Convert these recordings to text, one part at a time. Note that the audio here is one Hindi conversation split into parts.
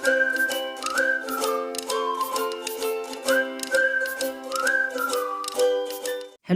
हेलो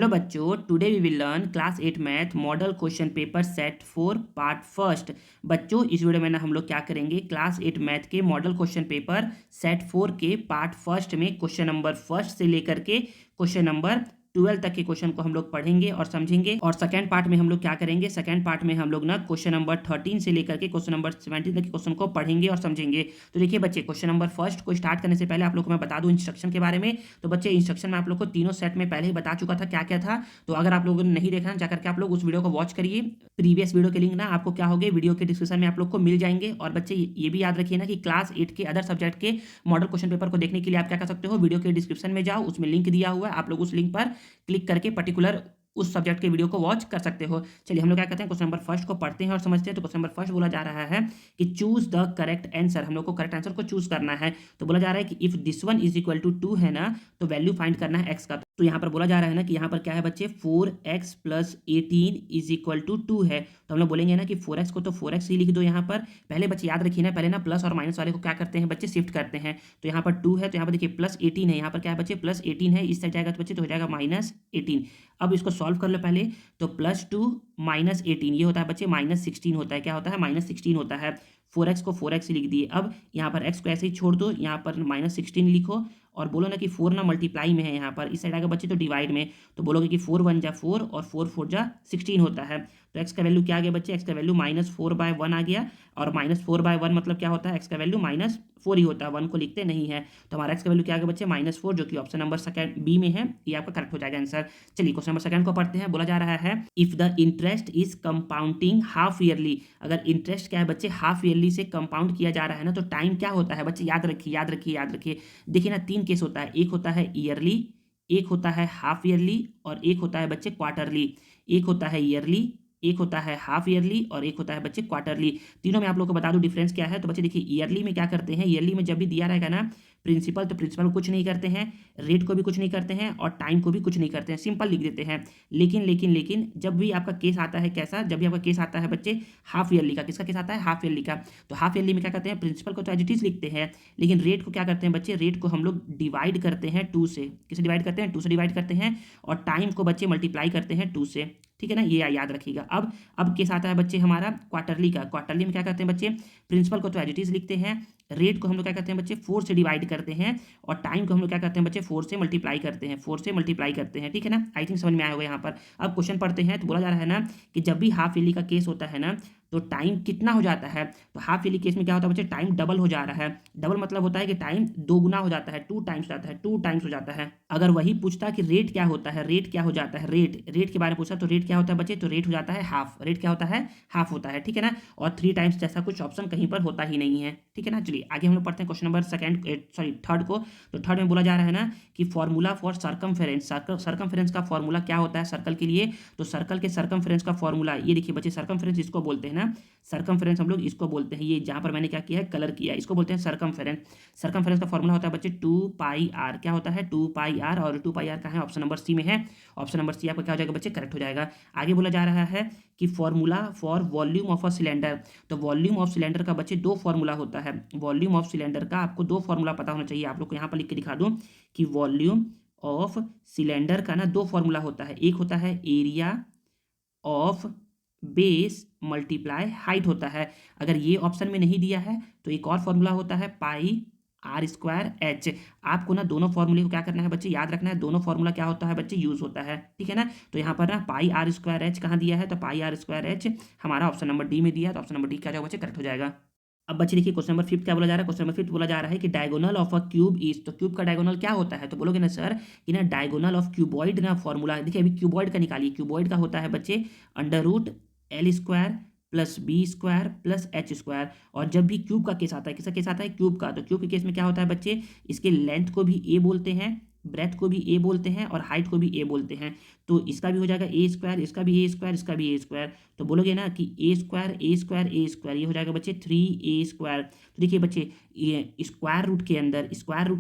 बच्चों, today we will learn class 8 math model question paper set 4 part first. बच्चों, इस वीडियो में ना हम लोग क्या करेंगे, क्लास 8 मैथ के मॉडल क्वेश्चन पेपर सेट 4 के पार्ट फर्स्ट में क्वेश्चन नंबर फर्स्ट से लेकर के क्वेश्चन नंबर 12 तक के क्वेश्चन को हम लोग पढ़ेंगे और समझेंगे। और सेकंड पार्ट में हम लोग क्या करेंगे, सेकंड पार्ट में हम लोग ना क्वेश्चन नंबर 13 से लेकर के क्वेश्चन नंबर 17 तक के क्वेश्चन को पढ़ेंगे और समझेंगे। तो देखिए बच्चे, क्वेश्चन नंबर फर्स्ट को स्टार्ट करने से पहले आप लोग को मैं बता दूं इंस्ट्रक्शन के बारे में। तो बच्चे, इंस्ट्रक्शन में आप लोग को तीनों सेट में पहले ही बता चुका था क्या क्या था। तो अगर आप लोगों ने नहीं देखा जाकर के आप लोग उस वीडियो को वॉच करिए। प्रीवियस वीडियो के लिंक ना आपको क्या होंगे, वीडियो के डिस्क्रिप्शन में आप लोग को मिल जाएंगे। और बच्चे ये भी याद रखिए ना कि क्लास 8 के अदर सब्जेक्ट के मॉडल क्वेश्चन पेपर को देखने के लिए आप क्या कर सकते हो, वीडियो के डिस्क्रिप्शन में जाओ, उसमें लिंक दिया हुआ है, आप लोग उस लिंक पर क्लिक करके पर्टिकुलर उस सब्जेक्ट के वीडियो को वॉच कर सकते हो। चलिए हम लोग क्या करते हैं, क्वेश्चन नंबर फर्स्ट को पढ़ते हैं और समझते हैं। तो क्वेश्चन नंबर फर्स्ट बोला जा रहा है कि चूज द करेक्ट आंसर। हम लोग को करेक्ट आंसर को चूज करना है। तो बोला जा रहा है कि if this one is equal to 2 है ना, तो वैल्यू फाइंड करना है एक्स का। तो यहाँ पर बोला जा रहा है ना कि यहाँ पर क्या है बच्चे, 4x plus 18 is equal to 2 है। तो हम लोग बोलेंगे ना कि 4x को तो 4x ही लिख दो। यहाँ पर पहले बच्चे याद रखिए ना, पहले ना प्लस और माइनस वाले को क्या करते हैं बच्चे, शिफ्ट करते हैं। तो यहाँ पर 2 है, तो यहाँ पर देखिए प्लस 18 है, यहाँ पर क्या है बच्चे, प्लस 18 है, इस साइड जाएगा तो बच्चे तो हो जाएगा माइनस 18। अब इसको सॉल्व कर लो पहले। तो +2 माइनस 18 ये होता है बच्चे माइनस 16 होता है। क्या होता है, माइनस 16 होता है। 4x को 4x ही लिख दिए। अब यहाँ पर x को ऐसे ही छोड़ दो, यहाँ पर माइनस 16 लिखो और बोलो ना कि 4 ना मल्टीप्लाई में है, यहाँ पर इस साइड आएगा बच्चे तो डिवाइड में। तो बोलोगे कि 4 1 जा 4 और 4 4 जा 16 होता है। तो x का वैल्यू क्या आ गया बच्चे, x का वैल्यू -4/1 आ गया। और -4/1 मतलब क्या होता है, x का वैल्यू -4 ही होता है, 1 को लिखते नहीं है। तो हमारा x का वैल्यू क्या आ गया बच्चे, -4, जो कि ऑप्शन नंबर सेकंड बी में है, ये आपका करेक्ट हो जाएगा आंसर। चलिए क्वेश्चन नंबर सेकंड को पढ़ते हैं। बोला जा रहा है if the interest is compounding half yearly. अगर इंटरेस्ट क्या है बच्चे, हाफ ईयरली से कंपाउंड किया जा रहा है ना, तो टाइम क्या होता है बच्चे, याद रखिए याद रखिए याद रखिए। देखिए ना, 3 केस होता है, एक होता है ईयरली, एक होता है हाफ ईयरली और एक होता है बच्चे क्वार्टरली। एक होता है ईयरली, एक होता है हाफ ईयरली और एक होता है बच्चे क्वार्टरली। तीनों में आप लोग को बता दूं डिफरेंस क्या है। तो बच्चे देखिए, ईयरली में क्या करते हैं, ईयरली में जब भी दिया रहेगा ना प्रिंसिपल, तो प्रिंसिपल को कुछ नहीं करते हैं, रेट को भी कुछ नहीं करते हैं और टाइम को भी कुछ नहीं करते हैं, सिंपल लिख देते हैं। लेकिन जब भी आपका केस आता है कैसा, जब भी आपका केस आता है बच्चे हाफ ईयरली का, किसका केस आता है, हाफ ईयरली का, तो हाफ ईयरली में क्या करते हैं, प्रिंसिपल को तो एज इट इज लिखते हैं, लेकिन रेट को क्या करते हैं बच्चे, रेट को हम लोग डिवाइड करते हैं 2 से। किसे डिवाइड करते हैं, 2 से डिवाइड करते हैं। और टाइम को बच्चे मल्टीप्लाई करते हैं 2 से, ठीक है ना, ये याद रखिएगा। अब केस आता है बच्चे हमारा क्वार्टरली का। क्वार्टरली में क्या करते हैं बच्चे, प्रिंसिपल को तो एज इट इज लिखते हैं, रेट को हम लोग क्या करते हैं बच्चे 4 से डिवाइड करते हैं और टाइम को हम लोग क्या करते हैं बच्चे 4 से मल्टीप्लाई करते हैं, 4 से मल्टीप्लाई करते हैं, ठीक है ना। आई थिंक समझ में आया होगा यहाँ पर। अब क्वेश्चन पढ़ते हैं। तो बोला जा रहा है ना कि जब भी हाफ ईयरली का केस होता है ना, तो टाइम कितना हो जाता है, तो हाफ ईयरली केस में क्या होता है बच्चे, टाइम डबल हो जा रहा है। डबल मतलब होता है कि टाइम दोगुना हो जाता है, 2 टाइम्स हो जाता है, 2 टाइम्स हो जाता है। अगर वही पूछता कि रेट क्या होता है, रेट क्या हो जाता है, रेट के बारे में पूछा, तो रेट क्या होता है बच्चे, तो रेट हो जाता है हाफ, रेट क्या होता है, हाफ होता है, ठीक है ना। और 3 टाइम्स जैसा कुछ ऑप्शन कहीं पर होता ही नहीं है, ठीक है ना। चलिए आगे हम लोग पढ़ते हैं क्वेश्चन नंबर थर्ड को। तो थर्ड में बोला जा रहा है ना कि फॉर्मूला फॉर सर्कमफेरेंस। सर्कमफेरेंस का फॉर्मूला क्या होता है सर्कल के लिए, तो सर्कल के सर्कमफेरेंस का फॉर्मूला ये देखिए बच्चे, सर्कमफेरेंस इसको बोलते हैं ना, सर्कमफेरेंस हम लोग इसको बोलते हैं, ये जहां पर मैंने क्या किया है, कलर किया है, इसको बोलते हैं सर्कमफेरेंस। सर्कमफेरेंस का फॉर्मूला होता है बच्चे 2πr। क्या होता है, 2πr। और 2πr का है, ऑप्शन नंबर सी में है, ऑप्शन नंबर सी आपका क्या हो जाएगा बच्चे, करेक्ट हो जाएगा। आगे बोला जा रहा है कि formula for volume of a cylinder. तो वॉल्यूम ऑफ सिलेंडर का बच्चे 2 फॉर्मूला होता है। वॉल्यूम ऑफ सिलेंडर का आपको 2 फॉर्मूला पता होना चाहिए। आप लोग को यहाँ पर लिख के दिखा दूं कि वॉल्यूम ऑफ सिलेंडर का ना 2 फॉर्मूला होता है। एक होता है area of base multiply height होता है। अगर ये ऑप्शन में नहीं दिया है तो एक और फॉर्मूला होता है πr²h। आपको ना दोनों फॉर्मूले को क्या करना है बच्चे, याद रखना है। दोनों फॉर्मूला क्या होता है बच्चे, यूज होता है, ठीक है ना। तो यहाँ पर ना πr²h कहाँ दिया है, तो πr²h हमारा ऑप्शन नंबर डी में दिया है, तो ऑप्शन नंबर डी क्या जाएगा बच्चे, करेक्ट हो जाएगा। अब बच्चे देखिए क्वेश्चन नंबर 5 क्या बोला जा रहा है। क्वेश्चन नंबर 5 बोला जा रहा है कि diagonal of a cube is. तो क्यूब का डायगोनल क्या होता है, तो बोलोगे ना सर कि ना डायगोनल ऑफ क्यूबॉइड ना फॉर्मूला, देखिए अभी क्यूबॉइड का निकालिए। क्यूबॉइड का होता है बच्चे √L² plus B² plus H²। और जब भी क्यूब का केस आता है, किसका केस आता है, क्यूब का, तो क्यूब के केस में क्या होता है बच्चे, इसके लेंथ को भी ए बोलते हैं, ब्रेथ को भी ए बोलते हैं और हाइट को भी ए बोलते हैं। तो इसका भी हो जाएगा ए स्क्वायर, इसका भी ए स्क्वायर, इसका भी ए स्क्वायर। तो बोलोगे ना कि ए स्क्वायर ए स्क्वायर ए स्क्वायर, ये हो जाएगा बच्चे 3a स्क्वायर। तो देखिए बच्चे, ये स्क्वायर रूट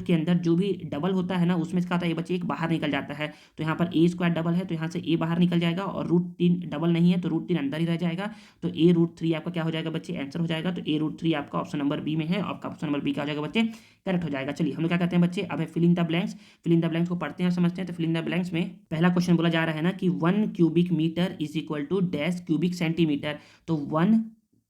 के अंदर जो भी डबल होता है ना, उसमें क्या होता है ये बच्चे, एक बाहर निकल जाता है। तो यहाँ पर ए स्क्वायर डबल है तो यहाँ से ए बाहर निकल जाएगा, और √3 डबल नहीं है तो √3 अंदर ही रह जाएगा। तो a√3 आपका क्या हो जाएगा बच्चे, आंसर हो जाएगा। तो a√3 आपका ऑप्शन नंबर बी में है, आपका ऑप्शन नंबर बी क्या हो जाएगा बच्चे, करेक्ट हो जाएगा। चलिए हम लोग क्या कहते हैं बच्चे, अब है fill in the blanks. Fill in the blanks को पढ़ते हैं और समझते हैं। तो फिल इन द ब्लैंक्स में पहला क्वेश्चन बोला जा रहा है ना कि 1 cubic metre is equal to dash cubic centimetre. तो 1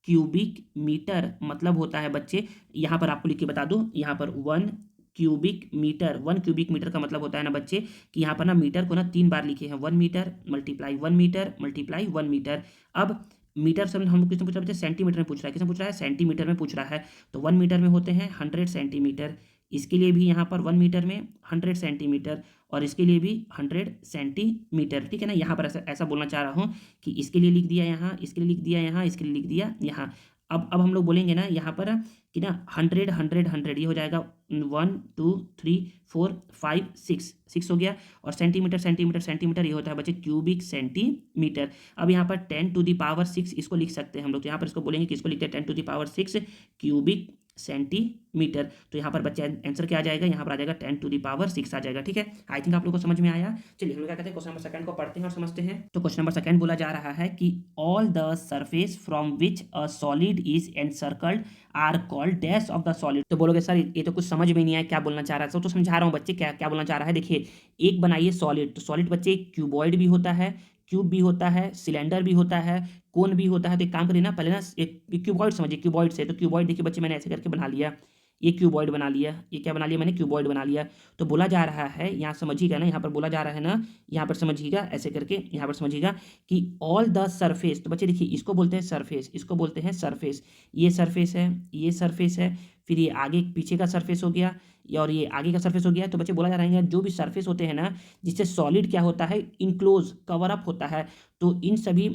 क्यूबिक मीटर मतलब होता है बच्चे, यहाँ पर आपको लिख के बता दूं, यहाँ पर 1 क्यूबिक मीटर का मतलब होता है ना बच्चे कि यहाँ पर ना मीटर को ना 3 बार लिखे हैं, 1 metre multiply 1 metre multiply 1 metre. अब मीटर से हम किसने पूछ रहा है बच्चे, सेंटीमीटर में पूछ रहा है। किसने पूछ रहा है, सेंटीमीटर में पूछ रहा है। तो 1 मीटर में होते हैं 100 सेंटीमीटर, इसके लिए भी यहाँ पर 1 मीटर में 100 सेंटीमीटर, और इसके लिए भी 100 सेंटीमीटर। ठीक है ना, यहाँ पर ऐसा ऐसा बोलना चाह रहा हूँ कि इसके लिए लिख दिया यहाँ, इसके लिए लिख दिया यहाँ, इसके लिए लिख दिया यहाँ। अब हम लोग बोलेंगे ना यहाँ पर कि ना 100 100 100, ये हो जाएगा 1 2 3 4 5 6 हो गया। और सेंटीमीटर सेंटीमीटर सेंटीमीटर ये होता है बच्चे क्यूबिक सेंटीमीटर। अब यहाँ पर 10⁶ इसको लिख सकते हैं हम लोग। तो यहाँ पर इसको बोलेंगे कि इसको लिखते हैं 10⁶ क्यूबिक सेंटीमीटर। तो यहाँ पर बच्चे आंसर क्या आ जाएगा, यहाँ पर आ जाएगा 10⁶ आ जाएगा। ठीक है, आई थिंक आप लोगों को समझ में आया। चलिए हम लोग क्या कहते हैं, क्वेश्चन नंबर सेकंड को पढ़ते हैं और समझते हैं। तो क्वेश्चन नंबर सेकंड बोला जा रहा है कि all the surface from which a solid is encircled are called dash of the solid. तो बोलोगे सर ये तो कुछ समझ में नहीं आया, क्या बोलना चाह रहा है। तो समझा रहा हूँ बच्चे, क्या क्या बोलना चाह रहा है। देखिए, एक बनाइए सॉलिड, तो सॉलिड बच्चे क्यूबॉइड भी होता है, क्यूब भी होता है, सिलेंडर भी होता है, कोन भी होता है। तो एक काम करिए ना, पहले ना एक क्यूबॉइड समझिए, क्यूबॉइड से। तो क्यूबॉइड देखिए बच्चे, मैंने ऐसे करके बना लिया, ये क्यूबॉइड बना लिया, ये क्या बना लिया मैंने, क्यूबॉइड बना लिया। तो बोला जा रहा है, यहाँ समझिएगा ना, यहाँ पर बोला जा रहा है ना, यहाँ पर समझिएगा ऐसे करके, यहाँ पर समझिएगा कि ऑल द सरफेस। तो बच्चे देखिए, इसको बोलते हैं सरफेस, इसको बोलते हैं सरफेस। ये सरफेस है, ये सरफेस है, फिर ये आगे पीछे का सरफेस हो गया, और ये आगे का सरफेस हो गया। तो बच्चे बोला जा रहा है जो भी सरफेस होते हैं ना, जिससे सॉलिड क्या होता है, इनक्लोज कवर अप होता है, तो इन सभी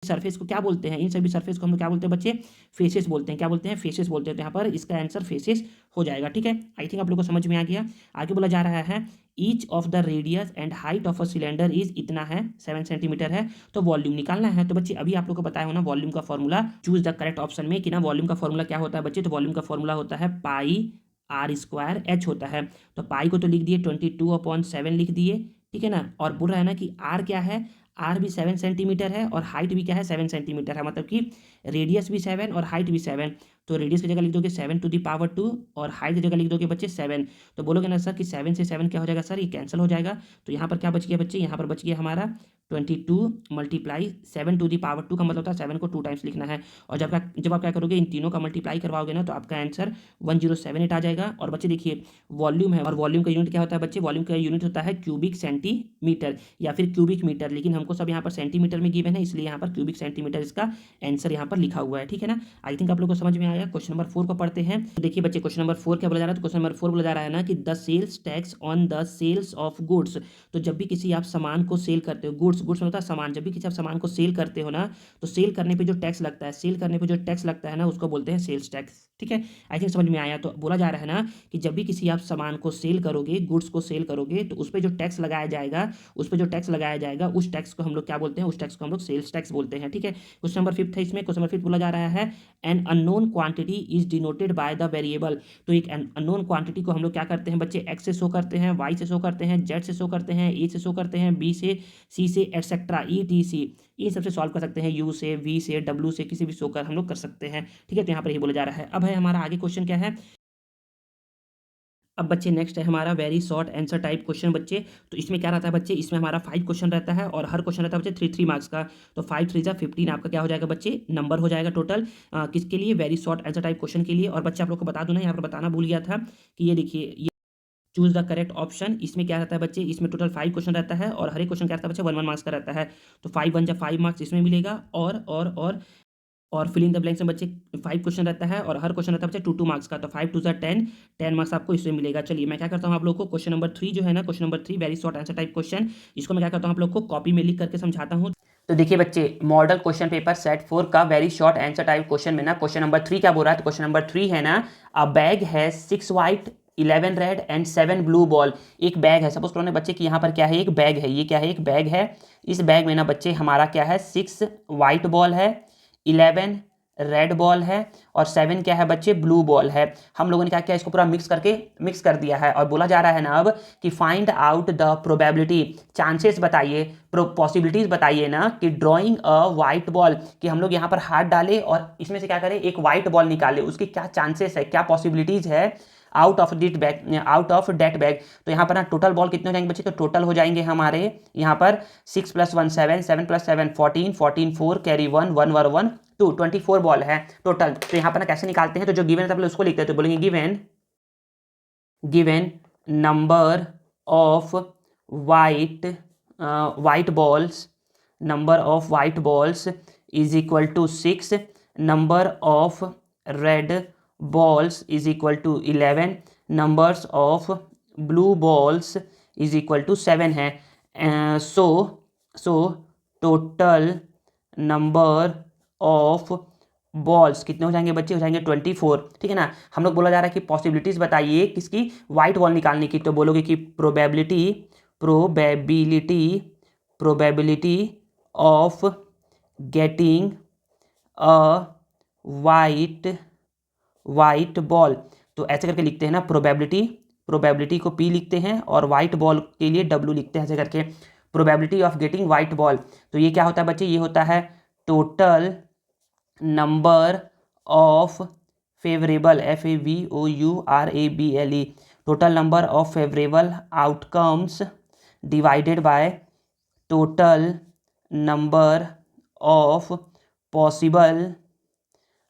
सरफेस को क्या बोलते हैं, इन सभी सरफेस को हम लोग क्या बोलते हैं बच्चे, फेसेस बोलते हैं। क्या बोलते हैं, फेसेस बोलते हैं। तो यहाँ पर इसका आंसर फेसेस हो जाएगा। ठीक है, आई थिंक आप लोग को समझ में आ गया। आगे बोला जा रहा है each of the radius and height of a cylinder is इतना है, 7 सेंटीमीटर है। तो वॉल्यूम निकालना है। तो बच्चे अभी आप लोग को बताया हो ना वॉल्यूम का formula, choose the correct option में, कि ना वॉल्यूम का फॉर्मूला क्या होता है बच्चे। तो वॉल्यूम का फॉर्मूला होता है πr² होता है। तो पाई को तो लिख दिए 22/7 लिख दिए, ठीक है ना। और बोल रहा है ना कि आर क्या है, आर भी 7 सेंटीमीटर है, और हाइट भी क्या है, 7 सेंटीमीटर है। मतलब कि रेडियस भी 7 और हाइट भी 7। तो रेडियस की जगह लिख दोगे 7⁻², और हाइट की जगह लिख दोगे बच्चे 7। तो बोलोगे ना सर कि 7 से 7 क्या हो जाएगा सर, ये कैंसिल हो जाएगा। तो यहाँ पर क्या बच गया बच्चे, यहाँ पर बच गया हमारा 22 मल्टीप्लाई 7⁻² का मतलब होता है 7 को 2 टाइम्स लिखना है। और जब आप क्या करोगे, इन तीनों का मल्टीप्लाई करवाओगे ना, तो आपका आंसर 1078 आ जाएगा। और बच्चे देखिए, वॉल्यूम है, और वॉल्यूम का यूनिट क्या होता है बच्चे, वॉल्यूम का यूनिट होता है क्यूबिक सेंटीमीटर या फिर क्यूबिक मीटर। लेकिन हमको सब यहाँ पर सेंटीमीटर में गिवन है, इसलिए यहाँ पर क्यूबिक सेंटीमीटर इसका आंसर यहाँ पर लिखा हुआ है। ठीक है ना, आई थिंक आप लोग को समझ में आया। क्वेश्चन नंबर 4 को पढ़ते हैं। तो देखिए बच्चे, क्वेश्चन नंबर 4 क्या बोला जा रहा है। तो क्वेश्चन नंबर 4 बोला जा रहा है ना कि the sales tax on the sales of goods. तो जब भी किसी आप सामान को सेल करते हो, गुड्स होता है सामान, जब भी किसी आप सामान को सेल करते हो ना, तो सेल करने पे जो टैक्स लगता है, सेल करने पे जो टैक्स लगता है ना, उसको बोलते हैं सेल्स टैक्स। ठीक है, आई थिंक समझ में आया। तो बोला जा रहा है ना कि जब भी किसी आप सामान को सेल करोगे, गुड्स को सेल करोगे, तो उस पर जो टैक्स लगाया जाएगा, उस टैक्स को हम लोग क्या बोलते हैं, उस टैक्स को हम लोग सेल्स टैक्स बोलते हैं। ठीक है, क्वेश्चन नंबर 5 है इसमें। क्वेश्चन नंबर 5 बोला जा रहा है an unknown quantity is denoted by the variable. तो एक अननोन क्वांटिटी को हम लोग क्या करते हैं बच्चे, एक्स से शो करते हैं, वाई से शो करते हैं, जेड से शो करते हैं, ए से शो करते हैं, बी से, सी से, एटसेट्रा ETC, ये सबसे सॉल्व कर सकते हैं, यू से, वी से, डब्ल्यू से, किसी भी शो कर हम लोग कर सकते हैं। ठीक है, तो यहाँ पर ये बोला जा रहा है। अब है हमारा आगे क्वेश्चन क्या है। अब बच्चे नेक्स्ट है हमारा very short answer type question बच्चे। तो इसमें क्या रहता है बच्चे, इसमें हमारा 5 क्वेश्चन रहता है, और हर क्वेश्चन रहता है बच्चे 3 मार्क्स का। तो 5 3 15 आपका क्या हो जाएगा बच्चे, नंबर हो जाएगा टोटल। किसके लिए, very short answer type question के लिए। और बच्चे आप लोग को बता दूं ना, यहाँ पर बताना भूल गया था कि ये देखिए, ये चूज द करेक्ट ऑप्शन, इसमें क्या रहता है बच्चे, इसमें टोटल 5 क्वेश्चन रहता है, और हर एक क्वेश्चन क्या रहता है बच्चे, 1 1 मार्क्स का रहता है। तो 5 1 5 मार्क्स इसमें मिलेगा, और फिल इन द ब्लैंक्स में बच्चे 5 क्वेश्चन रहता है, और हर क्वेश्चन रहता है बच्चे 2 2 मार्क्स का। तो 5 2 10 मार्क्स आपको इसमें मिलेगा। चलिए मैं क्या करता हूँ आप लोग को, क्वेश्चन नंबर 3 जो है ना, question number 3 very short answer type question, इसको मैं क्या करता हूँ आप लोग को कॉपी में लिख करके समझाता हूँ। तो देखिए बच्चे, मॉडल क्वेश्चन पेपर सेट 4 का very short answer type question में ना, क्वेश्चन नंबर 3 क्या बोल रहा है। तो क्वेश्चन नंबर 3 है ना, अ बैग है 6 white 11 red and 7 blue ball. एक बैग है, सपोज करो ना बच्चे कि यहाँ पर क्या है, एक बैग है, ये क्या है, एक बैग है। इस बैग में ना बच्चे हमारा क्या है, 6 वाइट बॉल है, 11 रेड बॉल है और 7 क्या है बच्चे, ब्लू बॉल है। हम लोगों ने क्या किया, इसको पूरा मिक्स कर दिया है और बोला जा रहा है ना अब कि find out the probability, chances बताइए, पॉसिबिलिटीज बताइए ना कि ड्रॉइंग अ वाइट बॉल, कि हम लोग यहाँ पर हाथ डालें और इसमें से क्या करें, एक वाइट बॉल निकालें, उसकी क्या चांसेस है, क्या पॉसिबिलिटीज है आउट ऑफ डेट बैग। तो यहाँ पर ना टोटल बॉल कितने हो जाएंगे बच्चे, तो टोटल हो जाएंगे हमारे यहाँ पर 6 + 1 7, 7 + 7 14, 14 4 कैरी 1 1 वर 1 2, 24 बॉल है टोटल। तो यहाँ पर ना कैसे निकालते हैं, तो जो गिवन है उसको लिखते हैं, तो बोलेंगे given number of white balls is equal to 6, number of red balls is equal to 11, numbers of blue balls is equal to 7 है। So total number of balls कितने हो जाएंगे बच्चे, हो जाएंगे 24, ठीक है ना। हम लोग बोला जा रहा है कि पॉसिबिलिटीज बताइए किसकी, वाइट बॉल निकालने की, तो बोलोगे कि probability of getting a white ball. तो ऐसे करके लिखते हैं ना, प्रोबेबिलिटी को P लिखते हैं और वाइट बॉल के लिए W लिखते हैं, ऐसे करके probability of getting white ball. तो ये क्या होता है बच्चे, ये होता है total number of favourable FAVOURABLE, total number of favourable outcomes divided by total number of possible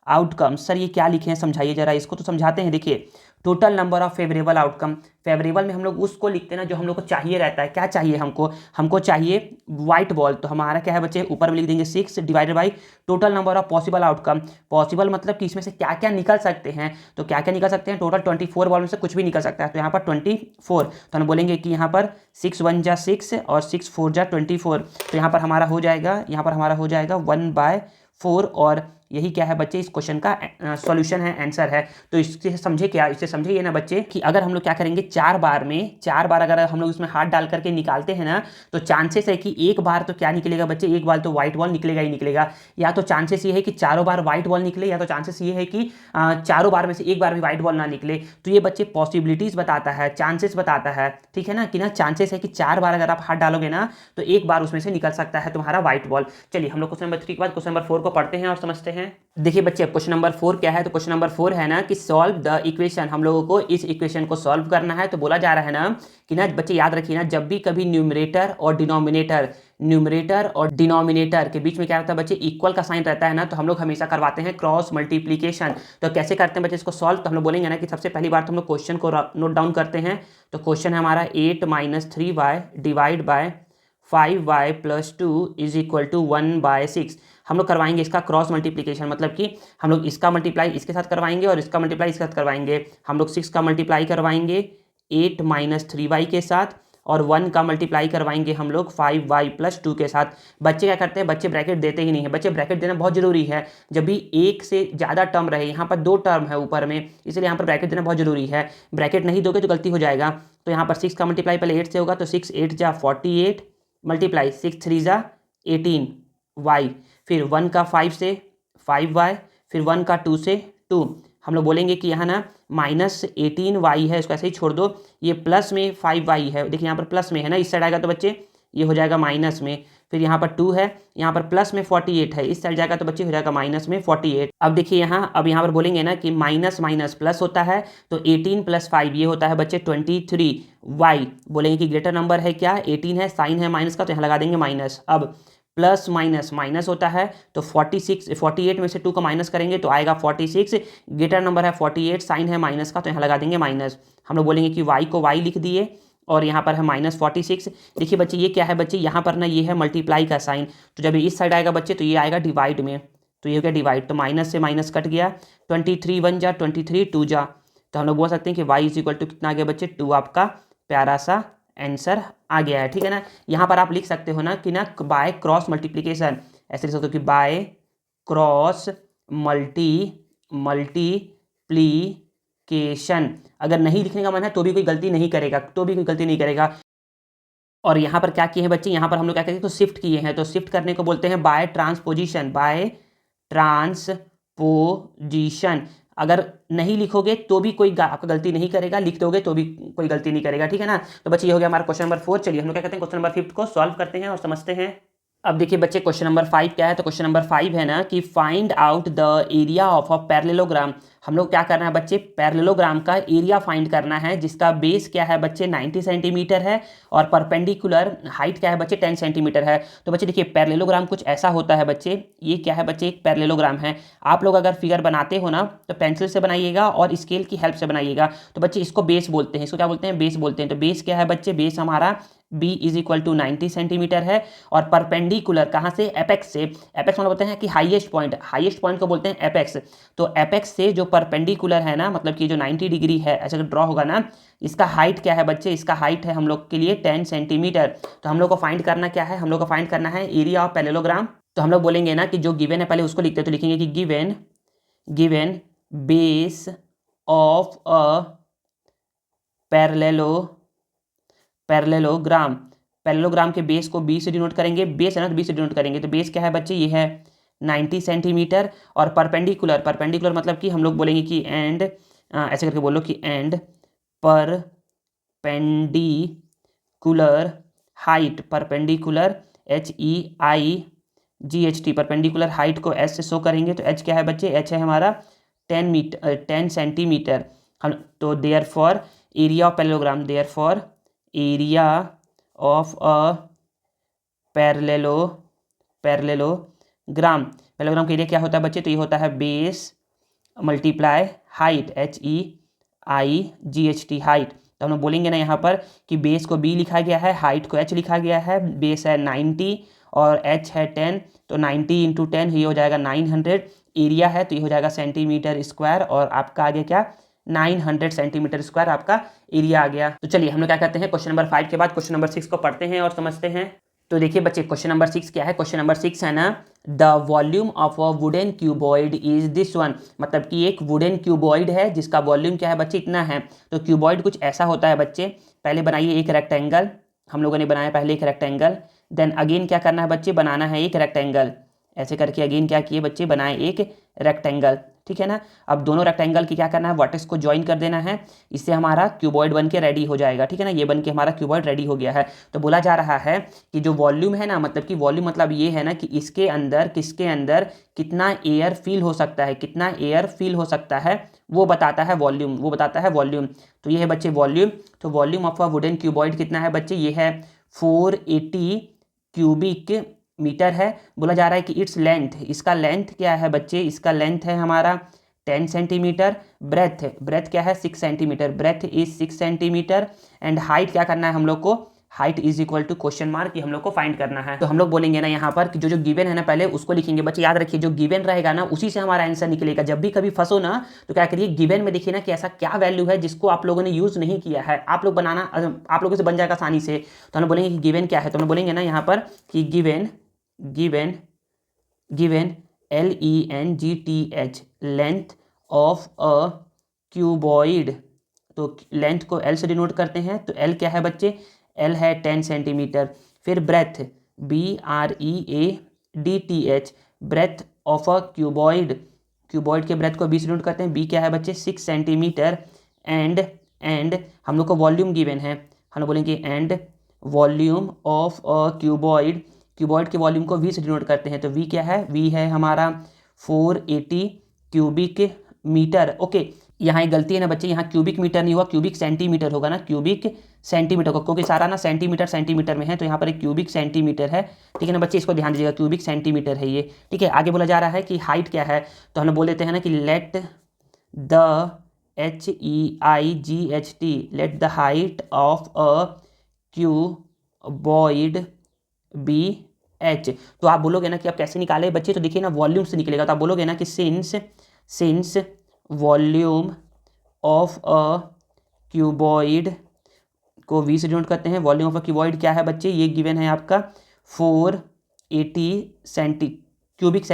outcomes. Sir ये क्या लिखे हैं, समझाइए जरा इसको, तो समझाते हैं। देखिए total number of favourable outcome, favourable में हम लोग उसको लिखते हैं ना जो हम लोग को चाहिए रहता है। क्या चाहिए हमको चाहिए वाइट बॉल, तो हमारा क्या है बच्चे, ऊपर में लिख देंगे 6 divided by total number of possible outcome. Possible मतलब कि इसमें से क्या क्या निकल सकते हैं, तो क्या क्या निकल सकते हैं, टोटल 24 बॉल में से कुछ भी निकल सकता है, तो यहाँ पर 24। तो हम बोलेंगे कि यहाँ पर 6 1 जा 6 और 6 4 जा 24, तो यहाँ पर हमारा हो जाएगा 1/4। और यही क्या है बच्चे, इस क्वेश्चन का सॉल्यूशन है, आंसर है। तो इससे समझे क्या, इससे समझे ये ना बच्चे कि अगर हम लोग क्या करेंगे, 4 बार अगर हम लोग इसमें हाथ डाल करके निकालते हैं ना, तो चांसेस है कि एक बार तो क्या निकलेगा बच्चे, एक बार तो व्हाइट बॉल निकलेगा ही निकलेगा। या तो चांसेस ये है कि चारों बार व्हाइट बॉल निकले, या तो चांसेस ये है कि चारों बार में से एक बार भी व्हाइट बॉल ना निकले। तो ये बच्चे पॉसिबिलिटीज बताता है, चांसेस बताता है, ठीक है ना, कि ना चांसेस है कि 4 बार अगर आप हाथ डालोगे ना तो एक बार उसमें से निकल सकता है तुम्हारा व्हाइट बॉल। चलिए हम लोग क्वेश्चन नंबर 3 के बाद क्वेश्चन नंबर 4 को पढ़ते हैं और समझते हैं। देखिए बच्चे क्वेश्चन नंबर 4 क्या है, तो क्वेश्चन नंबर 4 है ना कि सॉल्व द इक्वेशन, हम लोगों को इस इक्वेशन को सॉल्व करना है। तो बोला जा रहा है ना कि ना बच्चे याद रखिए ना, जब भी कभी न्यूमरेटर और डिनोमिनेटर के बीच में क्या रहता है बच्चे, इक्वल का साइन रहता है ना, तो हम लोग हमेशा करवाते हैं क्रॉस मल्टीप्लीकेशन। तो कैसे करते हैं बच्चे इसको सॉल्व, तो हम लोग बोलेंगे ना कि सबसे पहली बार तो हम लोग क्वेश्चन को नोट डाउन करते हैं। तो क्वेश्चन है हमारा 8 - 3y divide by 5y + 2 is equal to 1/6। हम लोग करवाएंगे इसका क्रॉस मल्टीप्लिकेशन, मतलब कि हम लोग इसका मल्टीप्लाई इसके साथ करवाएंगे और इसका मल्टीप्लाई इसके साथ करवाएंगे। हम लोग 6 का मल्टीप्लाई करवाएंगे 8 - 3y के साथ और 1 का मल्टीप्लाई करवाएंगे हम लोग 5y + 2 के साथ। बच्चे क्या करते हैं, बच्चे ब्रैकेट देते ही नहीं है। बच्चे ब्रैकेट देना बहुत जरूरी है, जब भी एक से ज़्यादा टर्म रहे, यहाँ पर 2 टर्म है ऊपर में, इसलिए यहाँ पर ब्रैकेट देना बहुत जरूरी है। ब्रैकेट नहीं दोगे तो गलती हो जाएगा। तो यहाँ पर 6 का मल्टीप्लाई पहले 8 से होगा, तो 6 8 जा 48 मल्टीप्लाई 6 3 जा 18y, फिर 1 का 5 से 5y, फिर 1 का 2 से 2। हम लोग बोलेंगे कि यहाँ ना -18y है, इसको ऐसे ही छोड़ दो। ये प्लस में 5y है, देखिए यहाँ पर प्लस में है ना, इस साइड आएगा तो बच्चे ये हो जाएगा माइनस में। फिर यहाँ पर 2 है, यहाँ पर प्लस में 48 है, इस साइड जाएगा तो बच्चे हो जाएगा माइनस में 48। अब देखिए अब यहाँ पर बोलेंगे ना कि माइनस माइनस प्लस होता है, तो 18 + 5 ये होता है बच्चे 23y। बोलेंगे कि ग्रेटर नंबर है क्या, 18 है, साइन है माइनस का, तो यहाँ लगा देंगे माइनस। अब प्लस माइनस माइनस होता है, तो 48 में से 2 को माइनस करेंगे तो आएगा 46। ग्रेटर नंबर है 48, साइन है माइनस का, तो यहाँ लगा देंगे माइनस। हम लोग बोलेंगे कि y को y लिख दिए और यहाँ पर है -46। देखिए बच्चे ये क्या है बच्चे, यहाँ पर ना ये है मल्टीप्लाई का साइन, तो जब इस साइड आएगा बच्चे तो ये आएगा डिवाइड में, तो ये हो गया डिवाइड, तो माइनस से माइनस कट गया, 23 1 जा 23 2 जा, तो हम लोग बोल सकते हैं कि y = कितना आ गया बच्चे 2, आपका प्यारा सा आंसर आ गया है, ठीक है ना। यहाँ पर आप लिख सकते हो ना कि ना बाय क्रॉस मल्टीप्लीकेशन, ऐसे लिख सकते हो कि बाय क्रॉस मल्टीप्लीकेशन मल्टीप्लिकेशन। अगर नहीं लिखने का मन है तो भी कोई गलती नहीं करेगा, और यहाँ पर क्या किए हैं बच्चे, यहाँ पर हम लोग क्या करेंगे तो शिफ्ट किए हैं, तो शिफ्ट करने को बोलते हैं बाय ट्रांसपोजिशन। अगर नहीं लिखोगे तो भी कोई आपका गलती नहीं करेगा, लिख दोगे तो भी कोई गलती नहीं करेगा, ठीक है ना। तो बच्चे ये हो गया हमारा क्वेश्चन नंबर 4। चलिए हम लोग क्या कहते हैं क्वेश्चन नंबर 5 को सॉल्व करते हैं और समझते हैं। अब देखिए बच्चे क्वेश्चन नंबर 5 क्या है, तो क्वेश्चन नंबर 5 है ना कि find out the area of a parallelogram. हम लोग क्या करना है बच्चे, पैरेललोग्राम का एरिया फाइंड करना है, जिसका बेस क्या है बच्चे 90 सेंटीमीटर है और परपेंडिकुलर हाइट क्या है बच्चे 10 सेंटीमीटर है। तो बच्चे देखिए पैरेललोग्राम कुछ ऐसा होता है बच्चे, ये क्या है बच्चे, एक पैरेललोग्राम है। आप लोग अगर फिगर बनाते हो ना तो पेंसिल से बनाइएगा और स्केल की हेल्प से बनाइएगा। तो बच्चे इसको बेस बोलते हैं, इसको क्या बोलते हैं, बेस बोलते हैं। तो बेस क्या है बच्चे, बेस हमारा b is equal to 90 centimetre है, और परपेंडिकुलर कहाँ से, एपेक्स से। एपेक्स मतलब बोलते हैं कि हाईएस्ट पॉइंट को बोलते हैं एपेक्स। तो एपेक्स से जो परपेंडिकुलर है ना, मतलब कि जो 90 डिग्री है, ऐसा ड्रॉ होगा ना, इसका हाइट क्या है बच्चे, इसका हाइट है हम लोग के लिए 10 सेंटीमीटर। तो हम लोग को फाइंड करना क्या है, हम लोग को फाइंड करना है एरिया ऑफ पैरेललोग्राम। तो हम लोग बोलेंगे ना कि जो गिवन है पहले उसको लिखते हैं, तो लिखेंगे कि given base of a parallelogram के बेस को बी से डिनोट करेंगे, बेस है ना तो बी से डिनोट करेंगे। तो बेस क्या है बच्चे, ये है 90 सेंटीमीटर, और परपेंडिकुलर मतलब कि हम लोग बोलेंगे कि एंड, ऐसे करके बोलो कि and perpendicular height, perpendicular HEIGHT, perpendicular height को एच से शो करेंगे। तो एच क्या है बच्चे, एच है हमारा 10 सेंटीमीटर। हम तो therefore area of parallelogram, area of a parallelogram का एरिया क्या होता है बच्चे, तो ये होता है base multiply height HEIGHT height. तो हम लोग बोलेंगे ना यहाँ पर कि बेस को b लिखा गया है, हाइट को h लिखा गया है, बेस है 90 और h है 10, तो 90 इंटू 10 ये हो जाएगा 900। एरिया है तो ये हो जाएगा सेंटीमीटर स्क्वायर, और आपका आ गया क्या, 900 सेंटीमीटर स्क्वायर आपका एरिया आ गया। तो चलिए हम लोग क्या करते हैं, क्वेश्चन नंबर 5 के बाद क्वेश्चन नंबर 6 को पढ़ते हैं और समझते हैं। तो देखिए बच्चे क्वेश्चन नंबर 6 क्या है, क्वेश्चन नंबर 6 है ना, the volume of a wooden cuboid is this one. मतलब कि एक वुडन क्यूबॉइड है जिसका वॉल्यूम क्या है बच्चे, इतना है। तो क्यूबॉइड कुछ ऐसा होता है बच्चे, पहले बनाइए एक रेक्टेंगल, हम लोगों ने बनाया पहले एक रेक्टेंगल, देन अगेन क्या करना है बच्चे, बनाना है एक रेक्टेंगल, ऐसे करके अगेन क्या किए बच्चे, बनाए एक रेक्टेंगल, ठीक है ना। अब दोनों रेक्टेंगल की क्या करना है, वर्टेक्स को ज्वाइन कर देना है, इससे हमारा क्यूबॉइड बन के रेडी हो जाएगा, ठीक है ना। ये बन के हमारा क्यूबॉइड रेडी हो गया है। तो बोला जा रहा है कि जो वॉल्यूम है ना, मतलब कि वॉल्यूम मतलब ये है ना कि इसके अंदर किसके अंदर कितना एयर फिल हो सकता है, कितना एयर फिल हो सकता है, वो बताता है वॉल्यूम, तो ये है बच्चे वॉल्यूम। तो volume of a wooden cuboid कितना है बच्चे, ये है 480 क्यूबिक मीटर है। बोला जा रहा है कि इट्स लेंथ, इसका लेंथ क्या है बच्चे, इसका लेंथ है हमारा 10 सेंटीमीटर, ब्रेथ क्या है 6 centimetre, breadth is 6 centimetre, and height क्या करना है हम लोग को, height is equal to question mark, ये हम लोग को फाइंड करना है। तो हम लोग बोलेंगे ना यहाँ पर कि जो गिवन है ना, पहले उसको लिखेंगे बच्चे, याद रखिए जो गिवन रहेगा ना उसी से हमारा आंसर निकलेगा। जब भी कभी फंसो ना तो क्या करिए, गिवन में देखिए ना कि ऐसा क्या वैल्यू है जिसको आप लोगों ने यूज नहीं किया है, आप लोग बनाना, आप लोगों से बन जाएगा आसानी से। तो हम बोलेंगे कि गिवन क्या है, तो हम बोलेंगे ना यहाँ पर कि given LENGTH length of a cuboid. तो लेंथ को L से डिनोट करते हैं, तो L क्या है बच्चे, L है 10 सेंटीमीटर। फिर breadth BREADTH, breadth of a cuboid के ब्रेथ को B से डिनोट करते हैं, B क्या है बच्चे 6 सेंटीमीटर। एंड हम लोग को वॉल्यूम गिवन है, हम लोग बोलेंगे and volume of a cuboid के वॉल्यूम को V से डिनोट करते हैं, तो V क्या है, V है हमारा 480 क्यूबिक मीटर। ओके, यहाँ एक गलती है ना बच्चे, यहाँ क्यूबिक मीटर नहीं हुआ, क्यूबिक सेंटीमीटर होगा ना, क्यूबिक सेंटीमीटर को, क्योंकि सारा ना सेंटीमीटर में है, तो यहाँ पर एक क्यूबिक सेंटीमीटर है, ठीक है ना बच्चे, इसको ध्यान दीजिएगा, क्यूबिक सेंटीमीटर है ये, ठीक है। आगे बोला जा रहा है कि हाइट क्या है, तो हम बोल देते हैं ना कि let the HEIGHT the height of a cuboid B H. तो आप बोलोगे ना कि आप कैसे निकाले बच्चे, तो देखिए ना वॉल्यूम से निकलेगा, तो आप बोलोगे ना कि since volume of a cuboid को V से डिनोट करते हैं, वॉल्यूम ऑफ अ क्यूबॉइड क्या है बच्चे, ये गिवन है आपका 480 क्यूबिक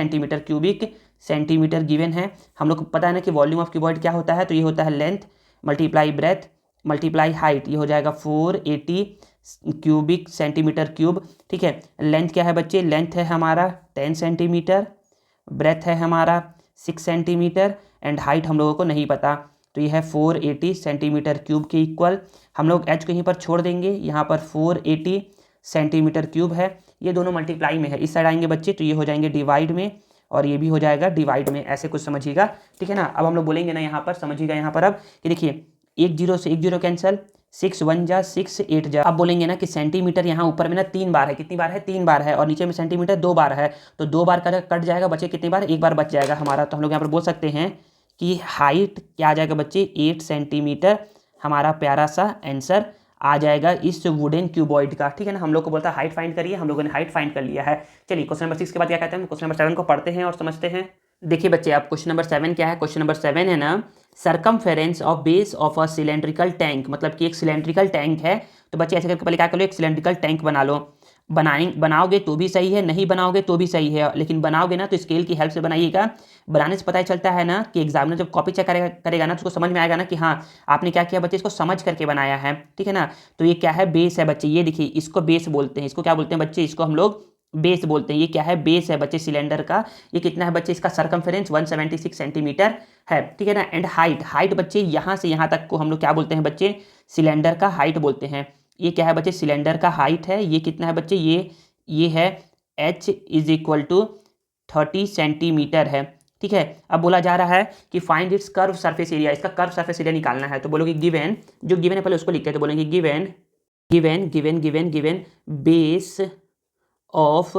सेंटीमीटर गिवन है। हम लोग को पता है ना कि वॉल्यूम ऑफ क्यूबॉइड क्या होता है, तो ये होता है length multiply breath multiply height, ये हो जाएगा 480 क्यूबिक सेंटीमीटर क्यूब। ठीक है, लेंथ क्या है बच्चे, लेंथ है हमारा 10 सेंटीमीटर, ब्रेथ है हमारा 6 सेंटीमीटर एंड हाइट हम लोगों को नहीं पता, तो ये है 480 सेंटीमीटर क्यूब के इक्वल। हम लोग एच को यहीं पर छोड़ देंगे, यहाँ पर 480 सेंटीमीटर क्यूब है, ये दोनों मल्टीप्लाई में है, इस साइड आएंगे बच्चे तो ये हो जाएंगे डिवाइड में और ये भी हो जाएगा डिवाइड में, ऐसे कुछ समझिएगा। ठीक है ना, अब हम लोग बोलेंगे ना यहाँ पर, समझिएगा यहाँ पर अब कि देखिए 1 0 से 1 0 कैंसिल, 6 1 जा 6 8 जा। अब बोलेंगे ना कि सेंटीमीटर यहाँ ऊपर में ना 3 बार है, कितनी बार है, 3 बार है, और नीचे में सेंटीमीटर 2 बार है, तो 2 बार का कट जाएगा, बचे कितनी बार, 1 बार बच जाएगा हमारा। तो हम लोग यहाँ पर बोल सकते हैं कि हाइट क्या आ जाएगा बच्चे, 8 सेंटीमीटर हमारा प्यारा सा आंसर आ जाएगा इस वुडन क्यूबॉइड का। ठीक है ना, हम लोग को बोलता है हाइट फाइंड करिए, हम लोगों ने हाइट फाइंड कर लिया है। चलिए क्वेश्चन नंबर 6 के बाद क्या कहते हैं, क्वेश्चन नंबर 7 को पढ़ते हैं और समझते हैं। देखिए बच्चे, आप क्वेश्चन नंबर 7 क्या है, क्वेश्चन नंबर 7 है ना, circumference of base of a cylindrical tank, मतलब कि एक सिलेंड्रिकल टैंक है। तो बच्चे ऐसे करके पहले क्या कर लो, एक सिलेंड्रिकल टैंक बना लो। बनाओगे तो भी सही है, नहीं बनाओगे तो भी सही है, लेकिन बनाओगे ना तो स्केल की हेल्प से बनाइएगा। बनाने से पता चलता है ना कि एग्जामिनर जब कॉपी चेक करेगा ना तो उसको समझ में आएगा ना कि हाँ आपने क्या किया बच्चे, इसको समझ करके बनाया है। ठीक है ना, तो ये क्या है, बेस है बच्चे, ये देखिए इसको बेस बोलते हैं, इसको क्या बोलते हैं बच्चे, इसको हम लोग बेस बोलते हैं। ये क्या है, बेस है बच्चे सिलेंडर का। ये कितना है बच्चे, इसका सरकमफेरेंस 176 सेंटीमीटर है। ठीक है ना, एंड हाइट बच्चे यहाँ से यहाँ तक को हम लोग क्या बोलते हैं बच्चे, सिलेंडर का हाइट बोलते हैं। ये क्या है बच्चे, सिलेंडर का हाइट है, ये कितना है बच्चे, ये है h is equal to 30 centimetre है। ठीक है, अब बोला जा रहा है कि find its curve surface area, इसका कर्व सरफेस एरिया निकालना है। तो बोलोगे गिवन, जो गिवन है पहले उसको लिखते हैं, तो बोलेंगे given given given given given base of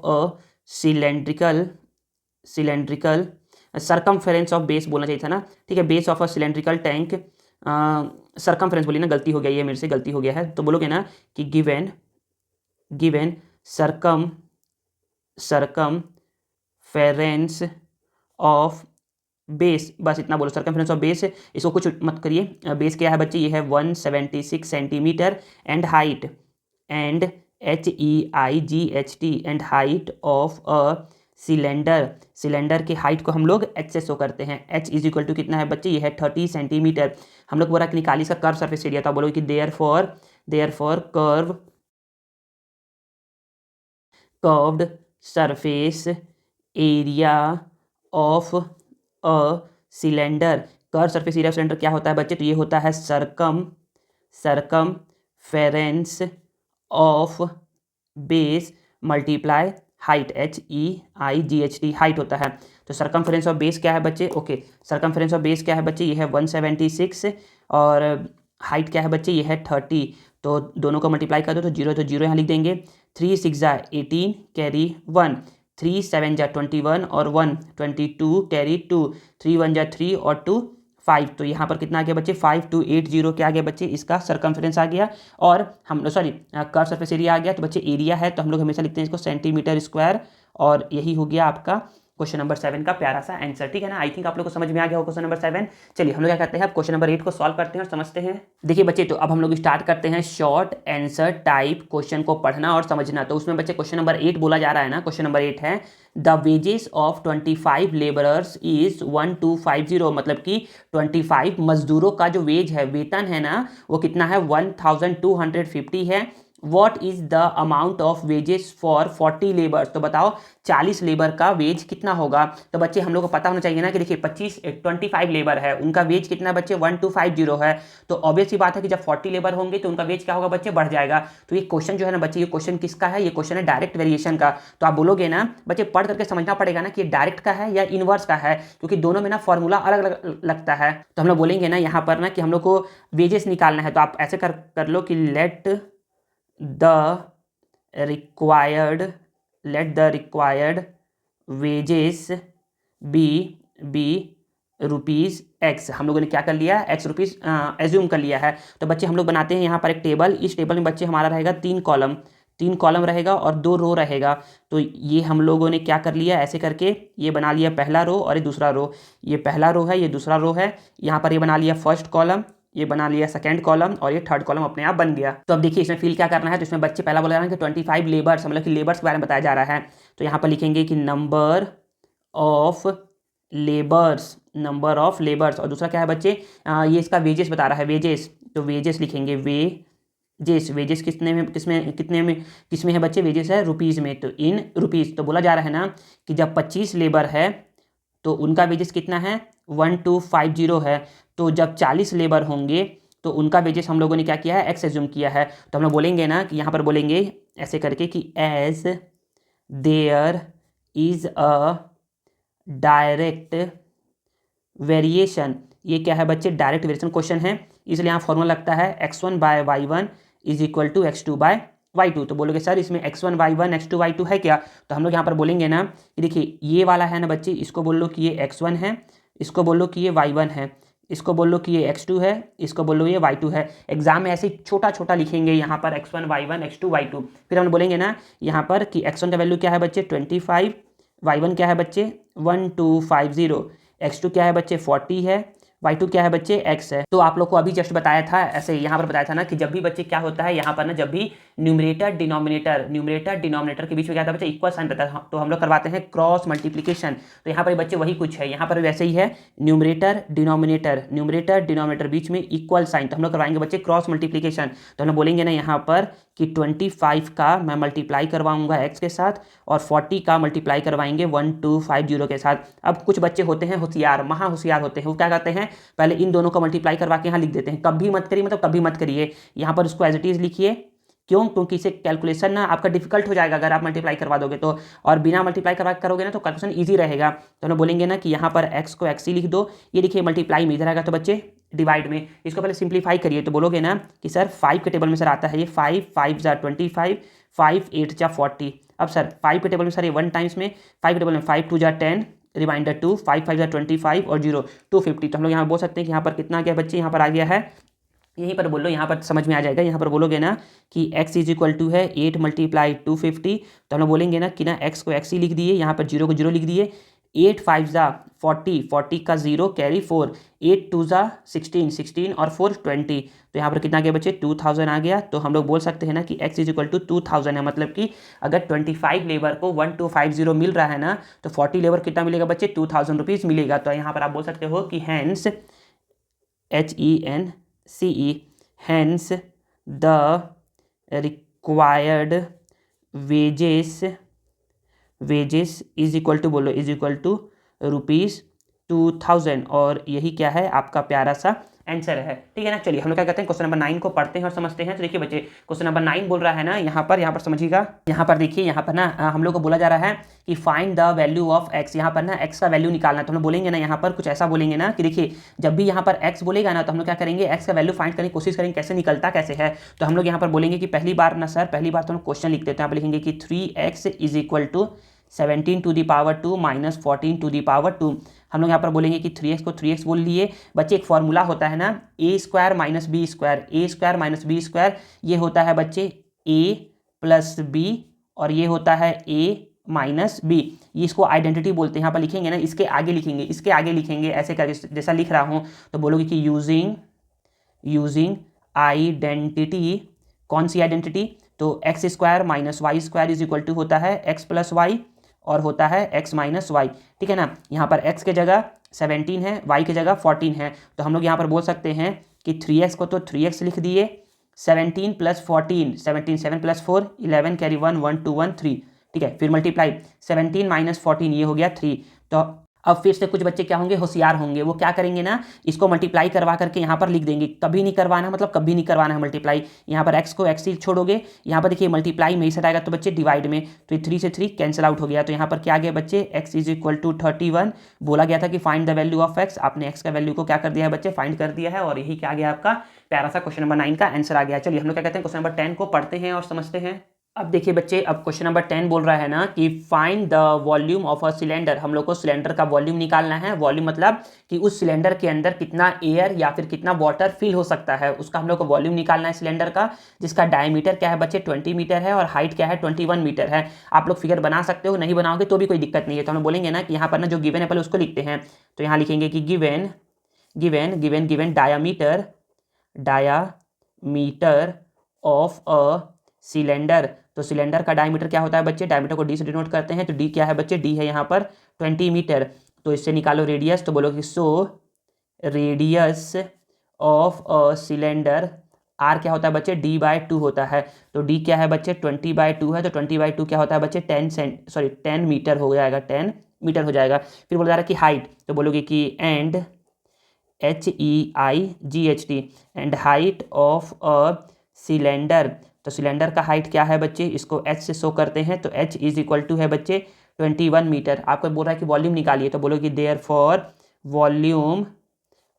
a cylindrical circumference of base बोलना चाहिए था ना। ठीक है, base of a cylindrical tank, circumference बोलिए ना, गलती हो गया, ये मेरे से गलती हो गया है। तो बोलोगे ना कि गिवन सरकमफेरेंस ऑफ बेस, बस इतना बोलो, सरकमफेरेंस ऑफ बेस, इसको कुछ मत करिए। बेस क्या है बच्चे, ये है 176 centimetre and height HEIGHT and height of a cylinder के हाइट को हम लोग h से शो करते हैं। h इज इक्वल टू कितना है बच्चे, ये है 30 सेंटीमीटर। हम लोग बोला कि निकाली इसका कर्व सरफेस एरिया, तो बोलोगे कि therefore curved surface area of a cylinder. Curve surface area of cylinder क्या होता है बच्चे, तो ये होता है circumference of base multiply height, HEIGHT height होता है। तो सरकमफेरेंस ऑफ बेस क्या है बच्चे, ओके, सरकमफेरेंस ऑफ बेस क्या है बच्चे, ये है 176 और हाइट क्या है बच्चे, ये है 30। तो दोनों को मल्टीप्लाई कर दो तो जीरो यहाँ लिख देंगे। 3 6 जा 18 कैरी 1, 3 7 जा 21 और 1 22 कैरी 2, 3 1 जा 3 और 2 5। तो यहाँ पर कितना आ गया बच्चे, 5280 क्या आ गया बच्चे, इसका सरकमफेरेंस आ गया। और हम सॉरी कर्व सरफेस एरिया आ गया, तो बच्चे एरिया है तो हम लोग हमेशा लिखते हैं इसको सेंटीमीटर स्क्वायर, और यही हो गया आपका क्वेश्चन नंबर 7 का प्यारा सा आंसर। ठीक है ना, आई थिंक आप लोग को समझ में आ गया हो क्वेश्चन नंबर 7। चलिए हम लोग क्या करते हैं, अब क्वेश्चन नंबर 8 को सॉल्व करते हैं और समझते हैं। देखिए बच्चे, तो अब हम लोग स्टार्ट करते हैं शॉर्ट आंसर टाइप क्वेश्चन को पढ़ना और समझना। तो उसमें बच्चे क्वेश्चन नंबर 8 बोला जा रहा है ना, क्वेश्चन नंबर 8 है the wages of 25 labourers is 1250, मतलब कि 25 मजदूरों का जो वेज है, वेतन है ना, वो कितना है, 1250 है। What is the amount of wages for 40 labours, तो बताओ 40 लेबर का वेज कितना होगा। तो बच्चे हम लोग को पता होना चाहिए ना कि देखिए 25 लेबर है, उनका वेज कितना बच्चे 1250 है। तो ऑब्वियस सी बात है कि जब 40 लेबर होंगे तो उनका वेज क्या होगा बच्चे, बढ़ जाएगा। तो ये क्वेश्चन जो है ना बच्चे, ये क्वेश्चन किसका है, ये क्वेश्चन है डायरेक्ट वेरिएशन का। तो आप बोलोगे ना बच्चे, पढ़ करके समझना पड़ेगा ना कि ये डायरेक्ट का है या इनवर्स का है, क्योंकि दोनों में ना फॉर्मूला अलग अलग लगता है। तो हम लोग बोलेंगे ना यहाँ पर ना कि हम लोग को वेजेस निकालना है, तो आप ऐसे कर लो कि let the required wages B rupees x. हम लोगों ने क्या कर लिया, एक्स रुपीज़ एज्यूम कर लिया है। तो बच्चे हम लोग बनाते हैं यहाँ पर एक टेबल, इस टेबल में बच्चे हमारा रहेगा 3 कॉलम रहेगा और 2 रो रहेगा। तो ये हम लोगों ने क्या कर लिया, ऐसे करके ये बना लिया पहला रो और ये दूसरा रो, ये पहला रो है, ये दूसरा रो है। यहाँ पर ये बना लिया फर्स्ट कॉलम, ये बना लिया सेकंड कॉलम और ये थर्ड कॉलम अपने आप बन गया। तो अब देखिए इसमें फिल क्या करना है, तो इसमें बच्चे पहला बोला रहा है कि 25 लेबर्स, मतलब कि लेबर्स के बारे में बताया जा रहा है। तो यहाँ पर लिखेंगे कि number of labours, number of labours, और दूसरा क्या है बच्चे, ये इसका वेजेस बता रहा है, वेजेस, तो वेजेस लिखेंगे, वेजेस, वेजेस किसमें है बच्चे, वेजेस है रुपीज़ में, तो इन रुपीज़, तो बोला जा रहा है ना कि जब 25 लेबर है तो उनका वेजेस कितना है, 1250 है, तो जब 40 लेबर होंगे तो उनका वेजेस हम लोगों ने क्या किया है, एक्स एज्यूम किया है, तो हम लोग बोलेंगे ना कि यहाँ पर बोलेंगे ऐसे करके कि as there is a direct variation, ये क्या है बच्चे, डायरेक्ट वेरिएशन क्वेश्चन है, इसलिए यहाँ फॉर्मूला लगता है x1/y1 is equal to x2/y2, तो बोलोगे सर इसमें x1/y1 x2/y2 है क्या, तो हम लोग यहाँ पर बोलेंगे ना कि देखिए ये वाला है ना बच्चे, इसको बोल लो कि ये x1 है, इसको बोल लो कि ये y1 है, इसको बोल लो कि ये x2 है, इसको बोल लो ये y2 है, एग्जाम में ऐसे छोटा छोटा लिखेंगे यहाँ पर x1 y1 x2 y2, फिर हम बोलेंगे ना यहाँ पर कि x1 का वैल्यू क्या है बच्चे 25, y1 क्या है बच्चे 1250, x2 क्या है बच्चे 40 है, y2 क्या है बच्चे x है। तो आप लोग को अभी जस्ट बताया था, ऐसे यहाँ पर बताया था ना कि जब भी बच्चे क्या होता है यहाँ पर ना, जब भी न्यूमरेटर डिनोमिनेटर के बीच में क्या था बच्चे, इक्वल साइन रहता है, तो हम लोग करवाते हैं क्रॉस मल्टीप्लिकेशन, तो यहाँ पर बच्चे वही कुछ है, यहाँ पर वैसे ही है, न्यूमरेटर डिनोमिनेटर बीच में इक्वल साइन, तो हम लोग करवाएंगे बच्चे क्रॉस मल्टीप्लिकेशन, तो हम लोग बोलेंगे ना यहाँ पर कि 25 का मैं मल्टीप्लाई करवाऊंगा x के साथ और 40 का मल्टीप्लाई करवाएंगे 1250 के साथ। अब कुछ बच्चे होते हैं होशियार, महा होशियार होते हैं, वो क्या करते हैं, पहले इन दोनों को मल्टीप्लाई करवा के यहाँ लिख देते हैं, कभी मत करिए, मतलब कभी मत करिए, यहाँ पर उसको एज इट इज लिखिए, क्यों, क्योंकि इसे कैलकुलेशन ना आपका डिफिकल्ट हो जाएगा अगर आप मल्टीप्लाई करवा दोगे तो, और बिना मल्टीप्लाई करवा करोगे ना तो कैलकुलेशन ईजी रहेगा, तो हम बोलेंगे ना कि यहाँ पर x को x ही लिख दो, ये देखिए मल्टीप्लाई में इधर आएगा तो बच्चे डिवाइड में, इसको पहले सिंप्लीफाई करिए, तो बोलोगे ना कि सर 5 के टेबल में सर आता है ये 5 5 ज़ा 25, 5 8 ज़ा 40, अब सर 5 के टेबल में सर ये 1 टाइम्स में, 5 के टेबल में 5 2 ज़ा 10, रिमाइंडर 2, 5 5 ज़ा 25 और 0 250, तो हम लोग यहाँ बोल सकते हैं कि यहाँ पर कितना आ गया बच्चे, यहाँ पर आ गया है, यहीं पर बोलो, यहाँ पर समझ में आ जाएगा, यहाँ पर बोलोगे ना कि x इज इक्वल टू है 8 × 250, तो हम लोग बोलेंगे ना कि ना x को x ही लिख दिए, यहाँ पर 0 को 0 लिख दिए, 8 5 ज़ा 40, 40 का 0 कैरी 4, 8 2 ज़ा 16, 16 और 4 20, तो यहाँ पर कितना आ गया बच्चे 2000 आ गया, तो हम लोग बोल सकते हैं ना कि x इज इक्वल टू 2000 है, मतलब कि अगर 25 लेबर को 1250 मिल रहा है ना तो 40 लेबर कितना मिलेगा बच्चे 2000 रुपीज़ मिलेगा, तो यहाँ पर आप बोल सकते हो कि hence HENCE, hence the required wages is equal to, बोलो इज इक्वल टू ₹2000, और यही क्या है आपका प्यारा सा आंसर है, ठीक है ना। चलिए हम लोग क्या कहते हैं, क्वेश्चन नंबर 9 को पढ़ते हैं और समझते हैं। तो देखिए बच्चे, क्वेश्चन नंबर 9 बोल रहा है ना, यहाँ पर समझिएगा, यहाँ पर देखिए, यहाँ पर ना हम लोग को बोला जा रहा है कि find the value of x, यहाँ पर ना x का वैल्यू निकालना है, तो हम लोग बोलेंगे ना यहाँ पर कुछ ऐसा बोलेंगे ना कि देखिए जब भी यहाँ पर x बोलेगा ना तो हम लोग क्या करेंगे, x का वैल्यू फाइंड करने की कोशिश करेंगे, कैसे निकलता कैसे है, तो हम लोग यहाँ पर बोलेंगे कि पहली बार ना सर, पहली बार तो हम क्वेश्चन लिख देते हैं, यहाँ पर लिखेंगे कि 3x is equal to 17 to the power 2 minus 14 to the power 2, हम लोग यहाँ पर बोलेंगे कि 3x को 3x बोल लिए बच्चे, एक फॉर्मूला होता है ना a² माइनस बी स्क्वायर, ये होता है बच्चे a प्लस बी और ये होता है a माइनस बी, ये इसको आइडेंटिटी बोलते हैं, यहाँ पर लिखेंगे ना इसके आगे लिखेंगे ऐसे करके जैसा लिख रहा हूँ, तो बोलोगे कि यूजिंग आइडेंटिटी, कौन सी आइडेंटिटी, तो x² minus y² is equal to होता है x प्लस वाई और होता है x माइनस वाई, ठीक है ना। यहाँ पर x के जगह 17 है, y की जगह 14 है, तो हम लोग यहाँ पर बोल सकते हैं कि 3x को तो 3x लिख दिए, 17 प्लस 14, 17 7 प्लस 4 11 कैरी 1 1 2 1 3, ठीक है, फिर मल्टीप्लाई 17 माइनस 14 ये हो गया 3, तो अब फिर से कुछ बच्चे क्या होंगे, होशियार होंगे, वो क्या करेंगे ना, इसको मल्टीप्लाई करवा करके यहाँ पर लिख देंगे, कभी नहीं करवाना, मतलब कभी नहीं करवाना है मल्टीप्लाई, यहाँ पर x को x ही छोड़ोगे, यहाँ पर देखिए मल्टीप्लाई में ही सेट आएगा तो बच्चे डिवाइड में, तो ये 3 से 3 कैंसिल आउट हो गया, तो यहाँ पर क्या आ गया बच्चे x इज इक्वल टू 31, बोला गया था कि find the value of x, आपने x का वैल्यू को क्या कर दिया है बच्चे, फाइंड कर दिया है, और यही क्या आ गया आपका प्यारा सा क्वेश्चन नंबर 9 का आंसर आ गया। चलिए हम लोग क्या कहते हैं, क्वेश्चन नंबर 10 को पढ़ते हैं और समझते हैं। अब देखिए बच्चे, अब क्वेश्चन नंबर 10 बोल रहा है ना कि find the volume of a cylinder, हम लोग को सिलेंडर का वॉल्यूम निकालना है, वॉल्यूम मतलब कि उस सिलेंडर के अंदर कितना एयर या फिर कितना वाटर फिल हो सकता है, उसका हम लोग को वॉल्यूम निकालना है सिलेंडर का, जिसका डायमीटर क्या है बच्चे 20 मीटर है और हाइट क्या है 21 मीटर है। आप लोग फिगर बना सकते हो, नहीं बनाओगे तो भी कोई दिक्कत नहीं है, तो हम बोलेंगे ना कि यहाँ पर ना जो गिवन है पहले उसको लिखते हैं, तो यहाँ लिखेंगे कि given diameter of a cylinder, तो सिलेंडर का डायमीटर क्या होता है बच्चे, डायमीटर को डी से डिनोट करते हैं, तो डी क्या है बच्चे, डी है यहाँ पर 20 मीटर। तो इससे निकालो रेडियस, तो बोलोगे so radius of a cylinder, R क्या होता है बच्चे, d/2 होता है। तो d क्या है बच्चे, 20/2 है, तो 20/2 क्या होता है बच्चे, 10 मीटर हो जाएगा, 10 मीटर हो जाएगा। फिर बोला जा रहा है कि हाइट, तो बोलोगे कि and HEIGHT and height of a cylinder, तो सिलेंडर का हाइट क्या है बच्चे, इसको h से शो करते हैं, तो h इज इक्वल टू है बच्चे 21 मीटर। आपको बोल रहा है कि वॉल्यूम निकालिए, तो बोलोगे therefore volume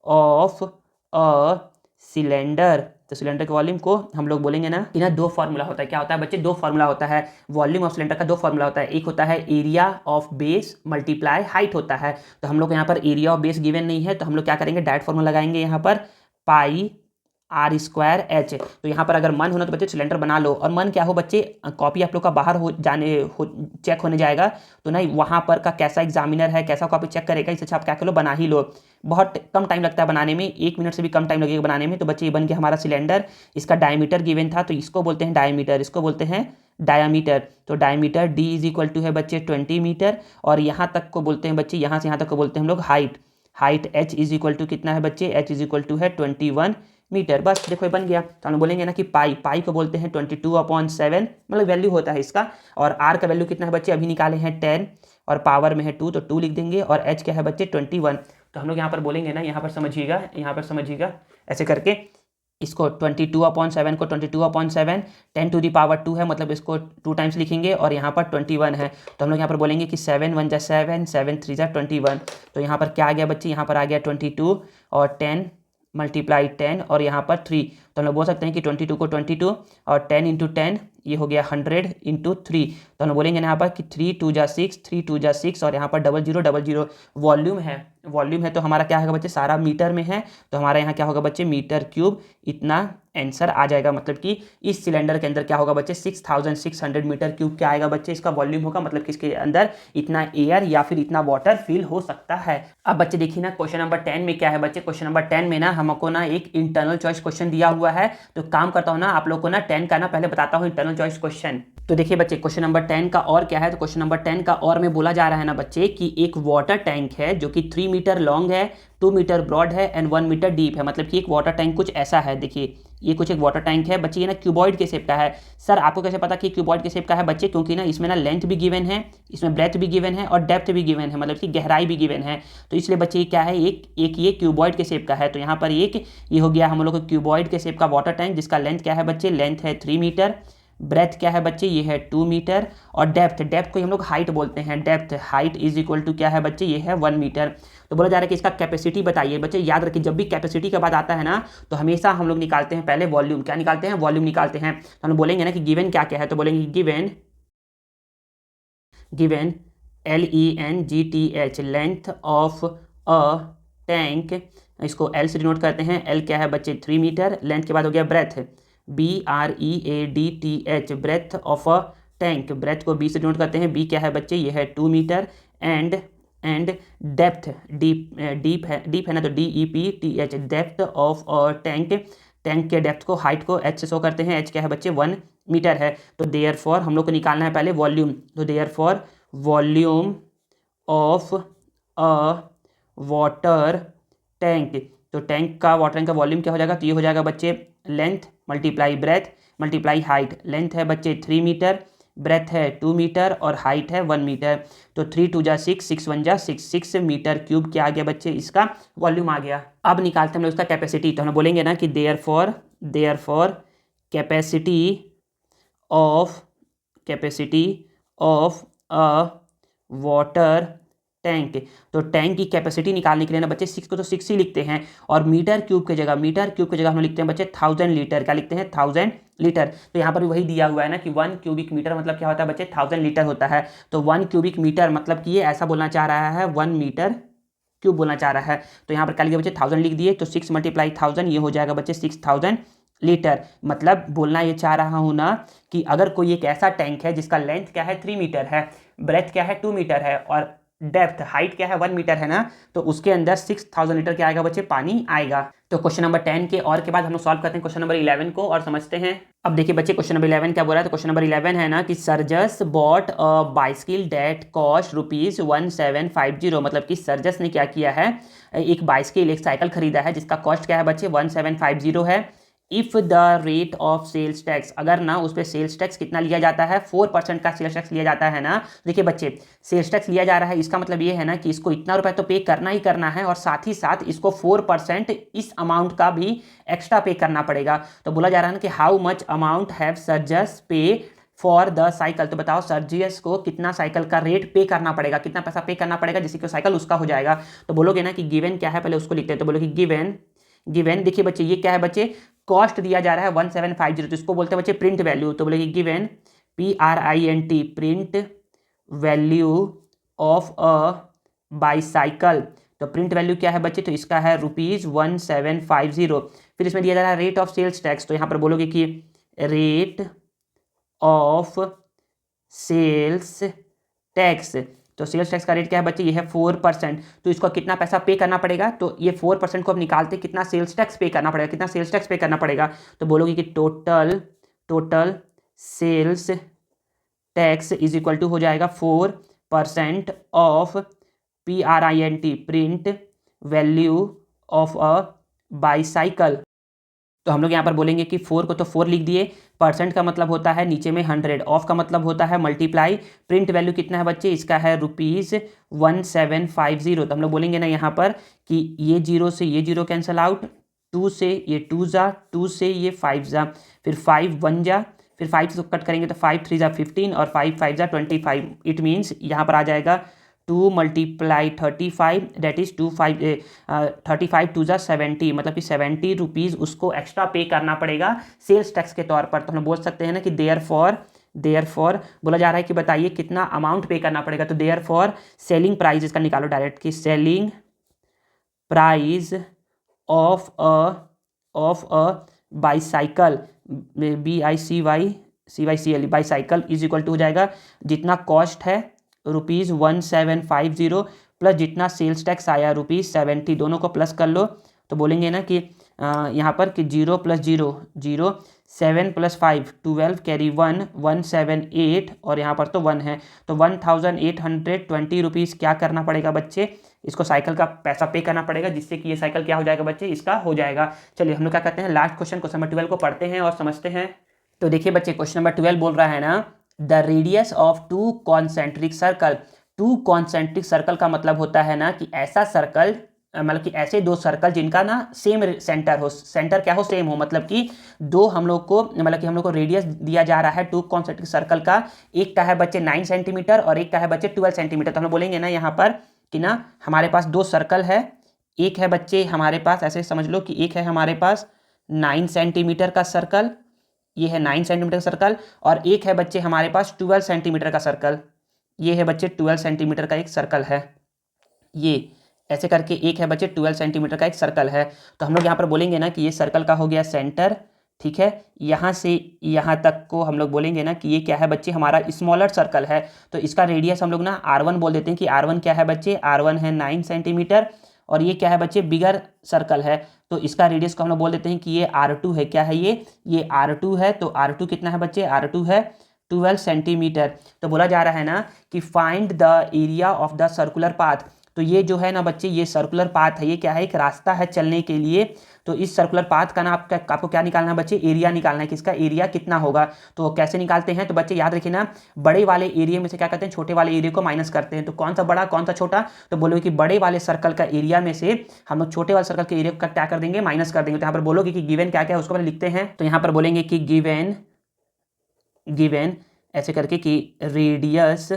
of a cylinder, तो सिलेंडर के वॉल्यूम को हम लोग बोलेंगे ना कि ना दो फार्मूला होता है, क्या होता है बच्चे, दो फार्मूला होता है वॉल्यूम ऑफ सिलेंडर का, दो फार्मूला होता है, एक होता है area of base multiply height होता है। तो हम लोग यहाँ पर एरिया ऑफ बेस गिवन नहीं है, तो हम लोग क्या करेंगे, डायरेक्ट फार्मूला लगाएंगे यहाँ पर पाई r²h। तो यहाँ पर अगर मन होना तो बच्चे सिलेंडर बना लो, और मन क्या हो बच्चे, कॉपी आप लोग का बाहर चेक होने जाएगा, तो नहीं वहाँ पर का कैसा एग्जामिनर है, कैसा कॉपी चेक करेगा, इससे अच्छा आप क्या करो, बना ही लो। बहुत कम टाइम लगता है बनाने में, 1 मिनट से भी कम टाइम लगेगा बनाने में। तो बच्चे ये बन गया हमारा सिलेंडर, इसका डायमीटर गिवन था, तो इसको बोलते हैं डायमीटर, इसको बोलते हैं डायामीटर। तो diameter d is equal to है बच्चे 20 मीटर, और यहाँ तक को बोलते हैं बच्चे, यहाँ से यहाँ तक को बोलते हैं हम लोग height. Height h is equal to कितना है बच्चे, h इज इक्वल टू है 21 मीटर। बस देखो ये बन गया। तो हम बोलेंगे ना कि पाई को बोलते हैं 22/7, मतलब वैल्यू होता है इसका, और r का वैल्यू कितना है बच्चे, अभी निकाले हैं 10, और पावर में है 2, तो 2 लिख देंगे, और h क्या है बच्चे 21। तो हम लोग यहाँ पर बोलेंगे ना, यहाँ पर समझिएगा ऐसे करके, इसको 22/7 को 22/7 10⁻² है, मतलब इसको 2 टाइम्स लिखेंगे, और यहाँ पर 21 है, तो हम लोग यहाँ पर बोलेंगे कि 7 1 जा 7, 7 3 जा 21। तो यहाँ पर क्या आ गया बच्चे, यहाँ पर आ गया 22, और 10 मल्टीप्लाई 10, और यहाँ पर 3। तो हम लोग बोल सकते हैं कि 22 को 22, और 10 × 10 ये हो गया 100 × 3। तो हम लोग बोलेंगे यहाँ पर कि 3 2 जा 6, 3 2 जा 6, और यहाँ पर 0000 वॉल्यूम है, तो हमारा क्या होगा बच्चे, सारा मीटर में है, तो हमारा यहाँ क्या होगा बच्चे, मीटर क्यूब, इतना आंसर आ जाएगा। मतलब कि इस सिलेंडर के अंदर क्या होगा बच्चे, 6600 मीटर क्यूब क्या आएगा बच्चे, इसका वॉल्यूम होगा, मतलब कि इसके अंदर इतना एयर या फिर इतना वाटर फिल हो सकता है। अब बच्चे देखिए ना, क्वेश्चन नंबर 10 में क्या है बच्चे, क्वेश्चन नंबर 10 में ना हमको ना एक इंटरनल चॉइस क्वेश्चन दिया हुआ है। तो काम करता हूँ ना, आप लोग को ना 10 का ना पहले बताता हूँ इंटरनल चॉइस क्वेश्चन। तो देखिए बच्चे, क्वेश्चन नंबर 10 का और क्या है, तो क्वेश्चन नंबर 10 का और में बोला जा रहा है ना बच्चे कि एक वाटर टैंक है जो कि 3 मीटर लॉन्ग है, 2 मीटर ब्रॉड है, एंड 1 मीटर डीप है। मतलब कि एक वाटर टैंक कुछ ऐसा है, देखिए ये कुछ एक वाटर टैंक है बच्चे, ये ना क्यूबॉइड के शेप का है। सर आपको कैसे पता कि क्यूबॉइड के शेप का है बच्चे, क्योंकि ना इसमें ना लेंथ भी गिवन है, इसमें ब्रेथ भी गिवन है, और डेप्थ भी गिवन है, मतलब कि गहराई भी गिवन है। तो इसलिए बच्चे ये क्या है, एक ये क्यूबॉइड के शेप का है। तो यहाँ पर एक ये हो गया हम लोग को क्यूबॉइड के शेप का वाटर टैंक, जिसका लेंथ क्या है बच्चे, लेंथ है 3 मीटर, ब्रेथ क्या है बच्चे, ये है 2 मीटर, और डेप्थ को हम लोग हाइट बोलते हैं, depth height is equal to क्या है बच्चे, ये है 1 मीटर। तो बोला जा रहा है कि इसका कैपेसिटी बताइए। बच्चे याद रखिए, जब भी कैपेसिटी का बात आता है ना, तो हमेशा हम लोग निकालते हैं पहले वॉल्यूम। क्या निकालते हैं, वॉल्यूम निकालते हैं। तो हम बोलेंगे ना कि गिवन क्या क्या है, तो बोलेंगे given LENGTH length of a tank, इसको L से डिनोट करते हैं। L क्या है बच्चे 3 मीटर, लेंथ के बाद हो गया breadth, BREADTH breadth of a tank, breadth को B से डिनोट करते हैं। B क्या है बच्चे, ये है 2 मीटर, एंड डेप्थ डीप है ना, तो DEPTH depth of a tank, tank के डेप्थ को, हाइट को H से शो करते हैं। H क्या है बच्चे 1 मीटर है। तो देयरफॉर हम लोग को निकालना है पहले वॉल्यूम। तो therefore volume of a water tank, तो टैंक का, वाटर टैंक का वॉल्यूम क्या हो जाएगा, तो ये हो जाएगा बच्चे length multiply breath multiply height. Length है बच्चे 3 मीटर, ब्रेथ है 2 मीटर, और हाइट है 1 मीटर। तो 3 2 जा 6, 6 1 जा 6, 6 मीटर क्यूब क्या आ गया बच्चे, इसका वॉल्यूम आ गया। अब निकालते हैं हम लोग इसका कैपेसिटी। तो हम बोलेंगे ना कि therefore capacity of a water tank, तो टैंक की कैपेसिटी निकालने के लिए ना बच्चे 6 को तो 6 ही लिखते हैं, और मीटर क्यूब की जगह हम लिखते हैं बच्चे 1000 लीटर। क्या लिखते हैं, 1000 लीटर। तो यहाँ पर भी वही दिया हुआ है ना कि 1 क्यूबिक मीटर मतलब क्या होता है बच्चे, 1000 लीटर होता है। तो 1 क्यूबिक मीटर मतलब कि ये ऐसा बोलना चाह रहा है, 1 मीटर क्यूब बोलना चाह रहा है। तो यहाँ पर क्या लिखे बच्चे 1000 लिख दिए, तो 6 × 1000 ये हो जाएगा बच्चे 6000 लीटर। मतलब बोलना ये चाह रहा हूँ ना कि अगर कोई एक ऐसा टैंक है जिसका लेंथ क्या है 3 मीटर है, ब्रेथ क्या है 2 मीटर है, और डेप्थ हाइट क्या है 1 मीटर है ना, तो उसके अंदर 6000 लीटर क्या आएगा बच्चे, पानी आएगा। तो क्वेश्चन नंबर 10 के और के बाद हम लोग सॉल्व करते हैं क्वेश्चन नंबर 11 को और समझते हैं। अब देखिए बच्चे क्वेश्चन नंबर 11 क्या बोल रहा है, तो क्वेश्चन नंबर 11 है ना कि सरजस bought a bicycle that cost ₹1750। मतलब कि सरजस ने क्या किया है, एक बाइसिकल एक साइकिल खरीदा है जिसका कॉस्ट क्या है बच्चे 1750 है। If the rate of sales tax, अगर ना उस पर सेल्स टैक्स कितना लिया जाता है, 4% का सेल्स टैक्स लिया जाता है ना। देखिए बच्चे सेल्स टैक्स लिया जा रहा है, इसका मतलब ये है ना कि इसको इतना रुपए तो पे करना ही करना है और साथ ही साथ इसको 4% इस अमाउंट का भी एक्स्ट्रा पे करना पड़ेगा। तो बोला जा रहा है ना कि हाउ मच अमाउंट हैव सर्जस पे फॉर द साइकिल। तो बताओ सर्जियस को कितना साइकिल का रेट पे करना पड़ेगा, कितना पैसा पे करना पड़ेगा जिससे कि साइकिल उसका हो जाएगा। तो बोलोगे ना कि गिवन क्या है, पहले उसको लिखते हैं। तो बोलोगे गिवन, गिवन देखिए बच्चे ये क्या है बच्चे, कॉस्ट दिया जा रहा है 1750, तो इसको बोलते हैं बच्चे प्रिंट वैल्यू। तो बोलेगी given PRINT print value of a bicycle. तो प्रिंट वैल्यू क्या है बच्चे, तो इसका है ₹1750। फिर इसमें दिया जा रहा है रेट ऑफ सेल्स टैक्स, तो यहाँ पर बोलोगे कि रेट ऑफ सेल्स टैक्स। तो सेल्स टैक्स का रेट क्या है बच्चे, ये है 4%। तो इसको कितना पैसा पे करना पड़ेगा, तो ये 4% को अब निकालते कितना सेल्स टैक्स पे करना पड़ेगा, कितना सेल्स टैक्स पे करना पड़ेगा। तो बोलोगे कि total total sales tax is equal to हो जाएगा 4% of PRINT print value of a bicycle. तो हम लोग यहाँ पर बोलेंगे कि 4 को तो 4 लिख दिए, परसेंट का मतलब होता है नीचे में 100, ऑफ का मतलब होता है मल्टीप्लाई, प्रिंट वैल्यू कितना है बच्चे, इसका है ₹1750। तो हम लोग बोलेंगे ना यहाँ पर कि ये जीरो से ये जीरो कैंसिल आउट, 2 से ये 2 जा, 2 से ये 5 जा, फिर 5 1 जा, फिर 5 से कट करेंगे तो 5 3 जा 15 और 5 5 जा 25। इट मीन्स यहाँ पर आ जाएगा 2 × 35 दैट इज 35 2 जा 70, मतलब कि ₹70 उसको एक्स्ट्रा पे करना पड़ेगा सेल्स टैक्स के तौर पर। तो हम बोल सकते हैं ना कि देयर फॉर बोला जा रहा है कि बताइए कितना अमाउंट पे करना पड़ेगा। तो देयर फॉर सेलिंग प्राइस इसका निकालो डायरेक्ट कि selling price of a bicycle, BICYCL bicycle is equal to हो जाएगा जितना कॉस्ट है ₹1750 प्लस जितना सेल्स टैक्स आया ₹70, दोनों को प्लस कर लो। तो बोलेंगे ना कि यहाँ पर कि 0 + 0 0, 7 + 5 12 कैरी 1 178 और यहाँ पर तो 1 है। तो ₹1820 क्या करना पड़ेगा बच्चे, इसको साइकिल का पैसा पे करना पड़ेगा जिससे कि ये साइकिल क्या हो जाएगा बच्चे, इसका हो जाएगा। चलिए हम लोग क्या करते हैं, लास्ट क्वेश्चन नंबर 12 को पढ़ते हैं और समझते हैं। तो देखिए बच्चे क्वेश्चन नंबर 12 बोल रहा है ना, the radius of 2 concentric circle. 2 concentric circle का मतलब होता है ना कि ऐसा सर्कल, मतलब कि ऐसे दो सर्कल जिनका ना सेम सेंटर हो, सेंटर क्या हो, सेम हो। मतलब कि दो हम लोग को, मतलब कि हम लोग को रेडियस दिया जा रहा है 2 कॉन्सेंट्रिक सर्कल का, एक का है बच्चे 9 सेंटीमीटर और एक का है बच्चे 12 सेंटीमीटर। तो हम लोग बोलेंगे ना यहाँ पर कि ना हमारे पास दो सर्कल है, एक है बच्चे हमारे पास, ऐसे समझ लो कि एक है हमारे पास 9 सेंटीमीटर का सर्कल, ये है 9 सेंटीमीटर का सर्कल, और एक है बच्चे हमारे पास 12 सेंटीमीटर का सर्कल, ये है बच्चे 12 सेंटीमीटर का एक सर्कल है। ये ऐसे करके एक है बच्चे 12 सेंटीमीटर का एक सर्कल है। तो हम लोग यहाँ पर बोलेंगे ना कि ये सर्कल का हो गया सेंटर, ठीक है। यहाँ से यहाँ तक को हम लोग बोलेंगे ना कि ये क्या है बच्चे, हमारा स्मॉलर सर्कल है। तो इसका रेडियस हम लोग ना R1 बोल देते हैं कि R1 क्या है बच्चे, R1 है 9 सेंटीमीटर, और ये क्या है बच्चे, बिगर सर्कल है। तो इसका रेडियस को हम लोग बोल देते हैं कि ये R2 है। क्या है ये R2 है। तो R2 कितना है बच्चे, R2 है 12 सेंटीमीटर। तो बोला जा रहा है ना कि find the area of the circular path. तो ये जो है ना बच्चे, ये सर्कुलर पाथ है, ये क्या है, एक रास्ता है चलने के लिए। तो इस सर्कुलर पाथ का ना आपको क्या निकालना है बच्चे, एरिया निकालना है कि इसका एरिया कितना होगा। तो कैसे निकालते हैं, तो बच्चे याद रखिए ना, बड़े वाले एरिया में से क्या करते हैं, छोटे वाले एरिया को माइनस करते हैं। तो कौन सा बड़ा कौन सा छोटा, तो बोलोगे कि बड़े वाले सर्कल का एरिया में से हम लोग छोटे वाले सर्कल के एरिया का क्या कर देंगे, माइनस कर देंगे। तो यहाँ पर बोलोगे कि गिवन क्या क्या है उसको पहले लिखते हैं। तो यहाँ पर बोलेंगे कि गिवन ऐसे करके कि रेडियस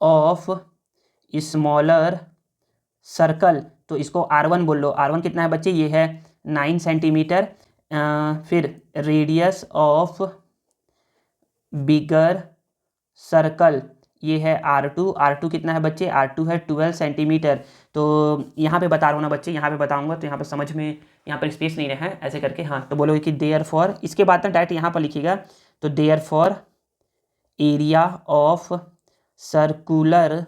ऑफ स्मॉलर सर्कल, तो इसको R1 बोल लो। R1 कितना है बच्चे, ये है 9 सेंटीमीटर। फिर रेडियस ऑफ बिगर सर्कल, ये है R2 कितना है बच्चे, R2 है 12 सेंटीमीटर। तो यहाँ पे बता रहा हूँ ना बच्चे, यहाँ पे बताऊँगा तो यहाँ पे समझ में, यहाँ पर स्पेस नहीं रहा है ऐसे करके। हाँ तो बोलोगे कि देयर फॉर, इसके बाद ना डायरेक्ट यहाँ पर लिखिएगा। तो therefore area of circular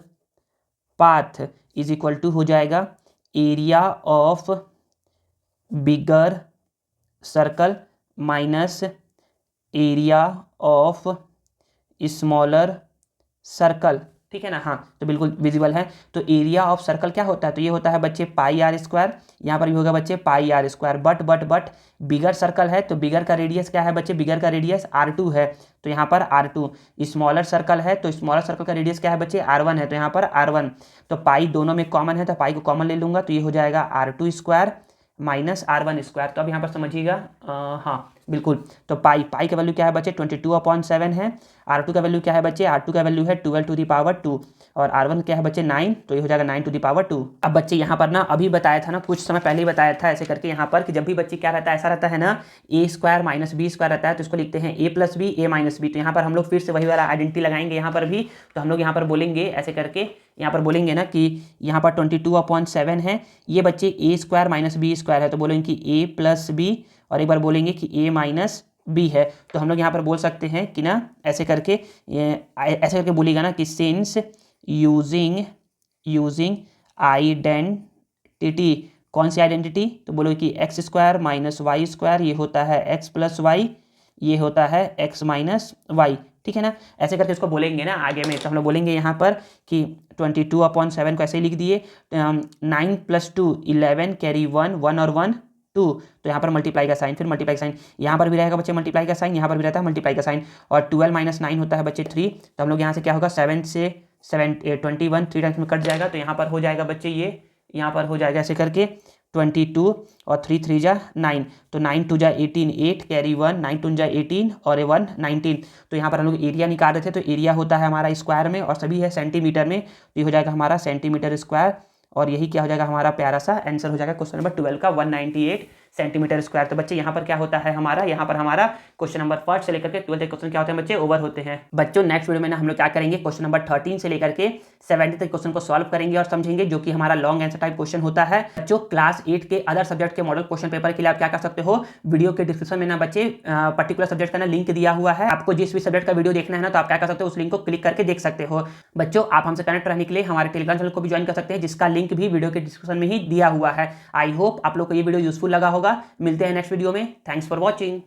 path is equal to हो जाएगा area of bigger circle minus area of smaller circle, ठीक है ना। हाँ, तो बिल्कुल विजिबल है। तो एरिया ऑफ सर्कल क्या होता है, तो ये होता है बच्चे पाई आर स्क्वायर, यहाँ पर भी होगा बच्चे pi R square. But bigger circle है तो बिगर का रेडियस क्या है बच्चे, बिगर का रेडियस R2 है, तो यहाँ पर R2। स्मॉलर सर्कल है तो स्मॉलर सर्कल का रेडियस क्या है बच्चे, R1 है, तो यहाँ पर R1। तो पाई दोनों में कॉमन है तो पाई को कॉमन ले लूंगा, तो ये हो जाएगा R2 square minus R1 square. तो अब यहाँ पर समझिएगा, हाँ बिल्कुल। तो पाई का वैल्यू क्या है बच्चे 22/7 है। R2 का वैल्यू क्या है बच्चे, R2 का वैल्यू है 12⁻², और R1 क्या है बच्चे 9, तो ये हो जाएगा 9⁻²। अब बच्चे यहाँ पर ना अभी बताया था ना, कुछ समय पहले ही बताया था ऐसे करके यहाँ पर कि जब भी बच्चे क्या रहता है, ऐसा रहता है ना A² - B² रहता है, तो इसको लिखते हैं A+B A-B। तो यहाँ पर हम लोग फिर से वही वाला आइडेंटिटी लगाएंगे यहाँ पर भी। तो हम लोग यहाँ पर बोलेंगे ऐसे करके, यहाँ पर बोलेंगे ना कि यहाँ पर 22/7 है, ये बच्चे A² - B² है, तो बोलेंगे कि A+B, और एक बार बोलेंगे कि A-B है। तो हम लोग यहाँ पर बोल सकते हैं कि ना ऐसे करके बोलिएगा ना कि सिंस यूजिंग आइडेंटिटी, कौन सी आइडेंटिटी, तो बोलो कि x² - y², ये होता है x + y, ये होता है x - y, ठीक है ना। ऐसे करके इसको बोलेंगे ना आगे में, तो हम लोग बोलेंगे यहाँ पर कि 22/7 को ऐसे ही लिख दिए, 9 + 2 11, कैरी 1 1 और 1 2, तो यहाँ पर मल्टीप्लाई का साइन, फिर मल्टीप्लाई का साइन, यहाँ पर भी रहेगा बच्चे मल्टीप्लाई का साइन, यहाँ पर भी रहता है मल्टीप्लाई का साइन, और 12 - 9 होता है बच्चे 3, तो हम लोग यहाँ से क्या होगा 7 से 21 3 टाइम्स में कट जाएगा, तो यहाँ पर हो जाएगा बच्चे ये, यहाँ पर हो जाएगा ऐसे करके 22 और 3 3 जा 9, तो 9 2 जा 18 8, कैरी 1 9 2 जा 18 और 1 19। तो यहाँ पर हम लोग एरिया निकाल रहे थे, तो एरिया होता है हमारा स्क्वायर में और सभी है सेंटीमीटर में, तो ये हो जाएगा हमारा सेंटीमीटर स्क्वायर, और यही क्या हो जाएगा हमारा प्यारा सा आंसर हो जाएगा क्वेश्चन नंबर 12 का 198 सेंटीमीटर स्क्वायर। तो बच्चे यहाँ पर क्या होता है हमारा, यहाँ पर हमारा क्वेश्चन नंबर 1 से लेकर के 12 क्वेश्चन क्या होते हैं बच्चे, ओवर होते हैं। बच्चों नेक्स्ट वीडियो में ना हम लोग क्या करेंगे, क्वेश्चन नंबर 13 से लेकर के 70 तक क्वेश्चन को सॉल्व करेंगे और समझेंगे, जो कि हमारा लॉन्ग आंसर टाइप क्वेश्चन होता है। बच्चों क्लास 8 के अदर सब्जेक्ट के मॉडल क्वेश्चन पेपर के लिए आप क्या कर सकते हो, वीडियो के डिस्क्रिप्शन में ना बच्चे पर्टिकुलर सब्जेक्ट का ना लिंक दिया हुआ है, आपको जिस भी सब्जेक्ट का वीडियो देखना है ना, तो आप क्या कर सकते हो, उस लिंक को क्लिक करके देख सकते हो। बच्चों आप हमसे कनेक्ट रहने के लिए हमारे टेलीग्राम चैनल को भी ज्वाइन कर सकते हैं, जिसका लिंक भी वीडियो के डिस्क्रिप्शन में ही दिया हुआ है। आई होप आप लोग को ये वीडियो यूजफुल लगा होगा। मिलते हैं नेक्स्ट वीडियो में। Thanks for watching.